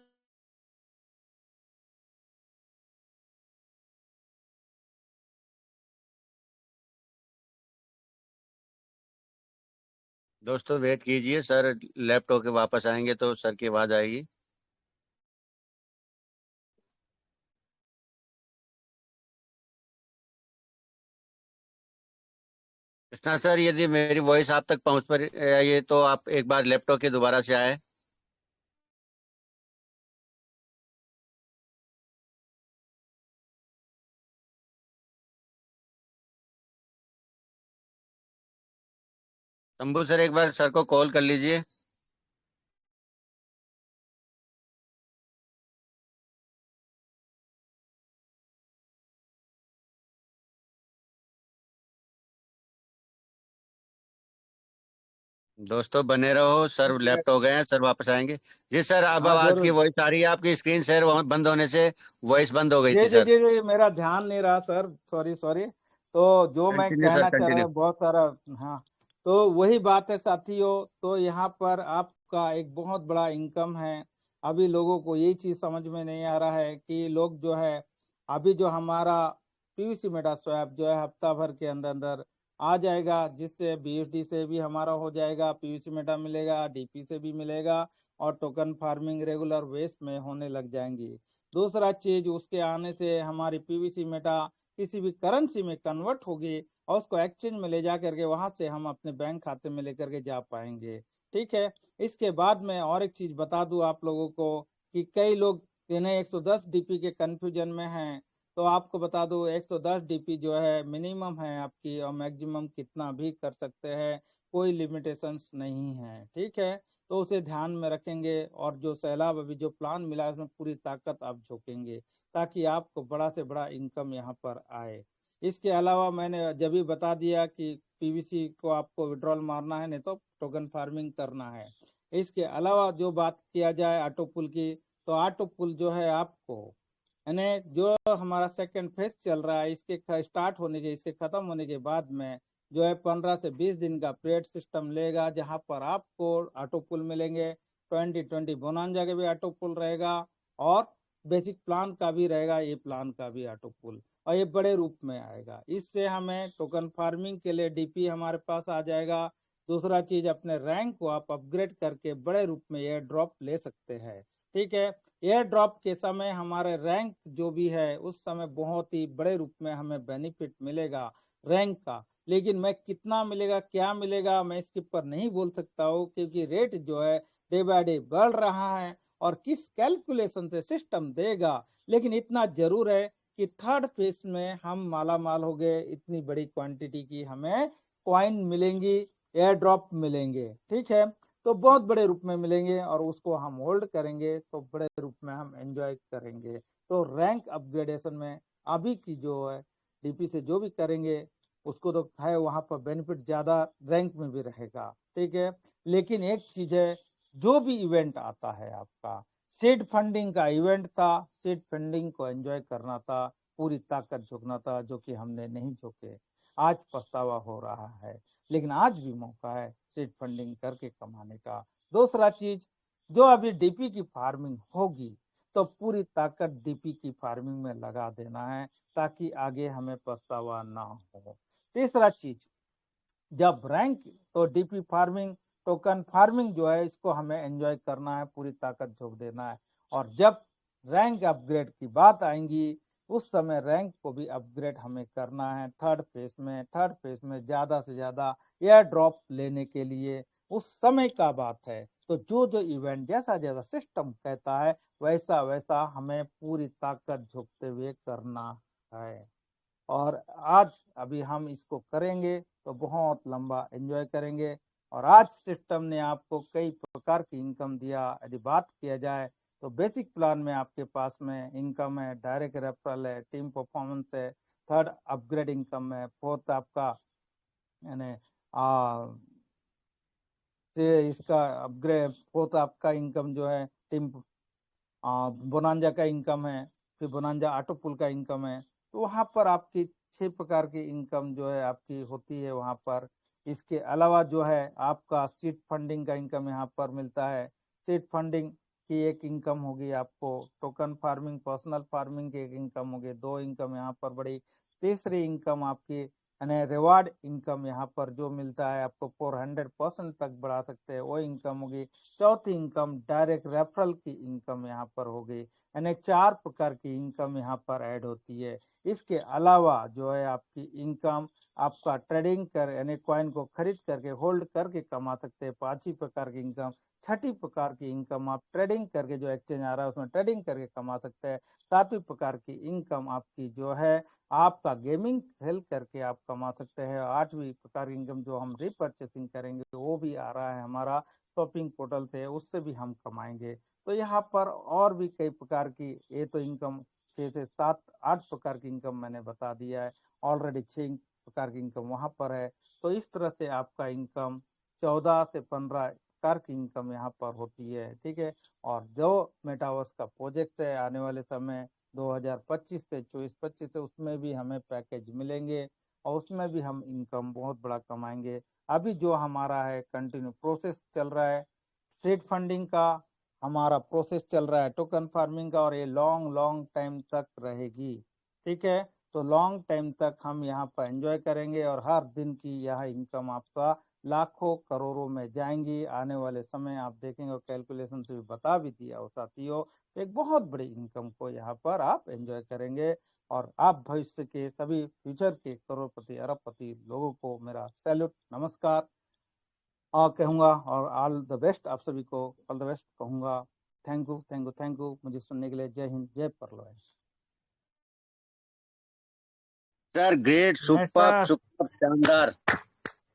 दोस्तों वेट कीजिए सर, लैपटॉप के वापस आएंगे तो सर की आवाज आएगी। कृष्णा सर, यदि मेरी वॉइस आप तक पहुंच पर ये तो आप एक बार लैपटॉप के दोबारा से आए। शंभू सर, एक बार सर को कॉल कर लीजिए। दोस्तों बने रहो, सर लैपटॉप गए हैं, सर वापस आएंगे। जी सर, अब हाँ आवाज की जरूर। वॉइस आ रही है, आपकी स्क्रीन शेयर बंद होने से वॉइस बंद हो गई जी थी जी सर। जी जी, मेरा ध्यान नहीं रहा सर, सॉरी सॉरी। तो जो मैं कंटिन्यू सर, कहना चाह रहा कंटिन्यू। हूँ बहुत सारा, हाँ, तो वही बात है साथियों। तो यहाँ पर आपका एक बहुत बड़ा इनकम है। अभी लोगों को यही चीज समझ में नहीं आ रहा है कि लोग जो है, अभी जो हमारा पीवीसी मेटा स्वैप जो है हफ्ता भर के अंदर अंदर आ जाएगा, जिससे बीएसडी से भी हमारा हो जाएगा, पीवीसी मेटा मिलेगा, डीपी से भी मिलेगा, और टोकन फार्मिंग रेगुलर बेस में होने लग जाएंगी। दूसरा चीज, उसके आने से हमारी पीवीसी मेटा किसी भी करेंसी में कन्वर्ट होगी, और उसको एक्सचेंज में ले जा करके वहां से हम अपने बैंक खाते में लेकर के जा पाएंगे, ठीक है। इसके बाद में और एक चीज बता दूं आप लोगों को कि कई लोग इन्हें 110 डीपी के कंफ्यूजन में हैं। तो आपको बता दूं 110 डीपी जो है मिनिमम है आपकी, और मैक्सिमम कितना भी कर सकते हैं, कोई लिमिटेशंस नहीं है, ठीक है। तो उसे ध्यान में रखेंगे, और जो सैलाब अभी जो प्लान मिला है उसमें पूरी ताकत आप झोंकेंगे, ताकि आपको बड़ा से बड़ा इनकम यहाँ पर आए। इसके अलावा मैंने जब भी बता दिया कि पीवीसी को आपको विड्रॉल मारना है, नहीं तो टोकन फार्मिंग करना है। इसके अलावा जो बात किया जाए ऑटो पुल की, तो ऑटो पुल जो है आपको, यानी जो हमारा सेकंड फेज चल रहा है, इसके स्टार्ट होने के, इसके खत्म होने के बाद में जो है 15 से 20 दिन का पीरियड सिस्टम लेगा, जहां पर आपको ऑटो पुल मिलेंगे 2020 बोनांजा का भी ऑटो पुल रहेगा और बेसिक प्लान का भी रहेगा, ये प्लान का भी ऑटो पुल, और ये बड़े रूप में आएगा। इससे हमें टोकन फार्मिंग के लिए डीपी हमारे पास आ जाएगा। दूसरा चीज, अपने रैंक को आप अपग्रेड करके बड़े रूप में एयर ड्रॉप ले सकते हैं। ठीक है, एयर ड्रॉप के समय हमारे रैंक जो भी है उस समय बहुत ही बड़े रूप में हमें बेनिफिट मिलेगा रैंक का। लेकिन मैं कितना मिलेगा, क्या मिलेगा, मैं इसके ऊपर नहीं बोल सकता हूँ, क्योंकि रेट जो है डे बाय डे बढ़ रहा है और किस कैलकुलेशन से सिस्टम देगा। लेकिन इतना जरूर है कि थर्ड फेज में हम माला माल हो गए, इतनी बड़ी क्वांटिटी की हमें कॉइन मिलेंगी, एयर ड्रॉप मिलेंगे। ठीक है, तो बहुत बड़े रूप में मिलेंगे और उसको हम होल्ड करेंगे तो बड़े रूप में हम एंजॉय करेंगे। तो रैंक अपग्रेडेशन में अभी की जो है डीपी से जो भी करेंगे उसको तो है, वहां पर बेनिफिट ज्यादा रैंक में भी रहेगा। ठीक है, लेकिन एक चीज है, जो भी इवेंट आता है आपका सीड फंडिंग का इवेंट था, सीड फंडिंग को एंजॉय करना था, पूरी ताकत झोंकना था, जो कि हमने नहीं झोंके। आज पछतावा हो रहा है, लेकिन आज भी मौका है सीड फंडिंग करके कमाने का। दूसरा चीज, जो अभी डीपी की फार्मिंग होगी तो पूरी ताकत डीपी की फार्मिंग में लगा देना है, ताकि आगे हमें पछतावा ना हो। तीसरा चीज, जब रैंक, तो डीपी फार्मिंग, टोकन फार्मिंग जो है इसको हमें एंजॉय करना है, पूरी ताकत झोंक देना है। और जब रैंक अपग्रेड की बात आएंगी उस समय रैंक को भी अपग्रेड हमें करना है थर्ड फेज में। थर्ड फेज में ज्यादा से ज्यादा एयर ड्रॉप लेने के लिए उस समय का बात है। तो जो जो इवेंट जैसा जैसा सिस्टम कहता है वैसा वैसा हमें पूरी ताकत झोंकते हुए करना है। और आज अभी हम इसको करेंगे तो बहुत लंबा एंजॉय करेंगे। और आज सिस्टम ने आपको कई प्रकार की इनकम दिया। यदि बात किया जाए तो बेसिक प्लान में आपके पास में इनकम है, डायरेक्ट रेफरल है, टीम परफॉर्मेंस है, थर्ड अपग्रेड इनकम है, फोर्थ आपका यानी इसका अपग्रेड, फोर्थ आपका इनकम जो है टीम बोनांजा का इनकम है, फिर बोनांजा ऑटो पुल का इनकम है। तो वहां पर आपकी 6 प्रकार की इनकम जो है आपकी होती है वहां पर। इसके अलावा जो है आपका सीड फंडिंग का इनकम यहाँ पर मिलता है। सीड फंडिंग की एक इनकम होगी आपको, टोकन फार्मिंग, पर्सनल फार्मिंग की एक इनकम होगी, 2 इनकम यहाँ पर बड़ी। तीसरी इनकम आपकी यानी रिवार्ड इनकम यहाँ पर जो मिलता है आपको 400% तक बढ़ा सकते हैं, वो इनकम होगी। चौथी इनकम डायरेक्ट रेफरल की इनकम यहाँ पर होगी। यानी 4 प्रकार की इनकम यहाँ पर ऐड होती है। इसके अलावा जो है आपकी इनकम आपका ट्रेडिंग कर यानी कॉइन को खरीद करके होल्ड करके कमा सकते हैं, 5 प्रकार की इनकम। छठी प्रकार की इनकम आप ट्रेडिंग करके, जो एक्सचेंज आ रहा है उसमें ट्रेडिंग करके कमा सकते हैं। 7वीं प्रकार की इनकम आपकी जो है आपका गेमिंग खेल करके आप कमा सकते हैं। 8वीं प्रकार की इनकम जो हम रिपर्चेसिंग करेंगे वो भी आ रहा है हमारा शॉपिंग पोर्टल से, उससे भी हम कमाएंगे। तो यहाँ पर और भी कई प्रकार की, ये तो इनकम 6 से 7 8 प्रकार की इनकम मैंने बता दिया है ऑलरेडी। 6 प्रकार की इनकम वहां पर है। तो इस तरह से आपका इनकम 14 से 15 प्रकार की इनकम यहाँ पर होती है। ठीक है, और जो मेटावर्स का प्रोजेक्ट है आने वाले समय 2025 से 24-25 से, उसमें भी हमें पैकेज मिलेंगे और उसमें भी हम इनकम बहुत बड़ा कमाएंगे। अभी जो हमारा है कंटिन्यू प्रोसेस चल रहा है सीड फंडिंग का, हमारा प्रोसेस चल रहा है टोकन फार्मिंग का, और ये लॉन्ग लॉन्ग टाइम तक रहेगी। ठीक है, तो लॉन्ग टाइम तक हम यहाँ पर एंजॉय करेंगे और हर दिन की यह इनकम आपका लाखों करोड़ों में जाएंगी आने वाले समय। आप देखेंगे और कैलकुलेशन से भी बता भी दिया हो साथियों, एक बहुत बड़ी इनकम को यहाँ पर आप एंजॉय करेंगे। और आप भविष्य के सभी फ्यूचर के करोड़पति अरबपति लोगों को मेरा सैल्यूट, नमस्कार कहूँगा और ऑल द बेस्ट। आप सभी को ऑल द बेस्ट कहूँगा। Thank you, thank you, thank you मुझे सुनने के लिए। जय हिंद, जय परलोय। सर ग्रेट, सुपर सुपर, शानदार,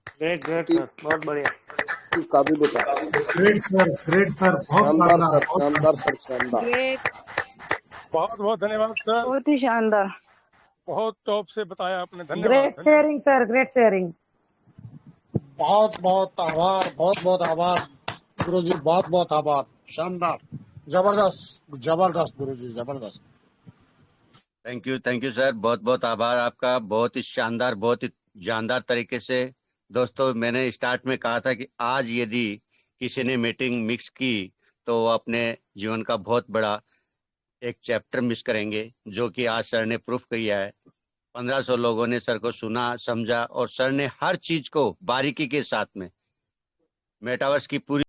ग्रेट ग्रेट सर, बहुत बढ़िया। काबू बेटा, ग्रेट सर, बहुत शानदार शानदार, सर, शानदार सर, शानदार। ग्रेट, बहुत बहुत धन्यवाद सर, बहुत ही शानदार, बहुत टॉप से बताया आपने। धन्यवाद, ग्रेट धन्यवाद। Sharing sir, great sharing. बहुत बहुत आभार, बहुत बहुत आभार गुरुजी, बहुत बहुत आभार। शानदार, जबरदस्त जबरदस्त गुरुजी, जबरदस्त। थैंक यू सर, बहुत बहुत आभार आपका। बहुत ही शानदार, बहुत ही जानदार तरीके से। दोस्तों मैंने स्टार्ट में कहा था कि आज यदि किसी ने मीटिंग मिक्स की तो वो अपने जीवन का बहुत बड़ा एक चैप्टर मिस करेंगे, जो कि आज सर ने प्रूफ किया है। 1500 लोगों ने सर को सुना, समझा, और सर ने हर चीज को बारीकी के साथ में मेटावर्स की पूरी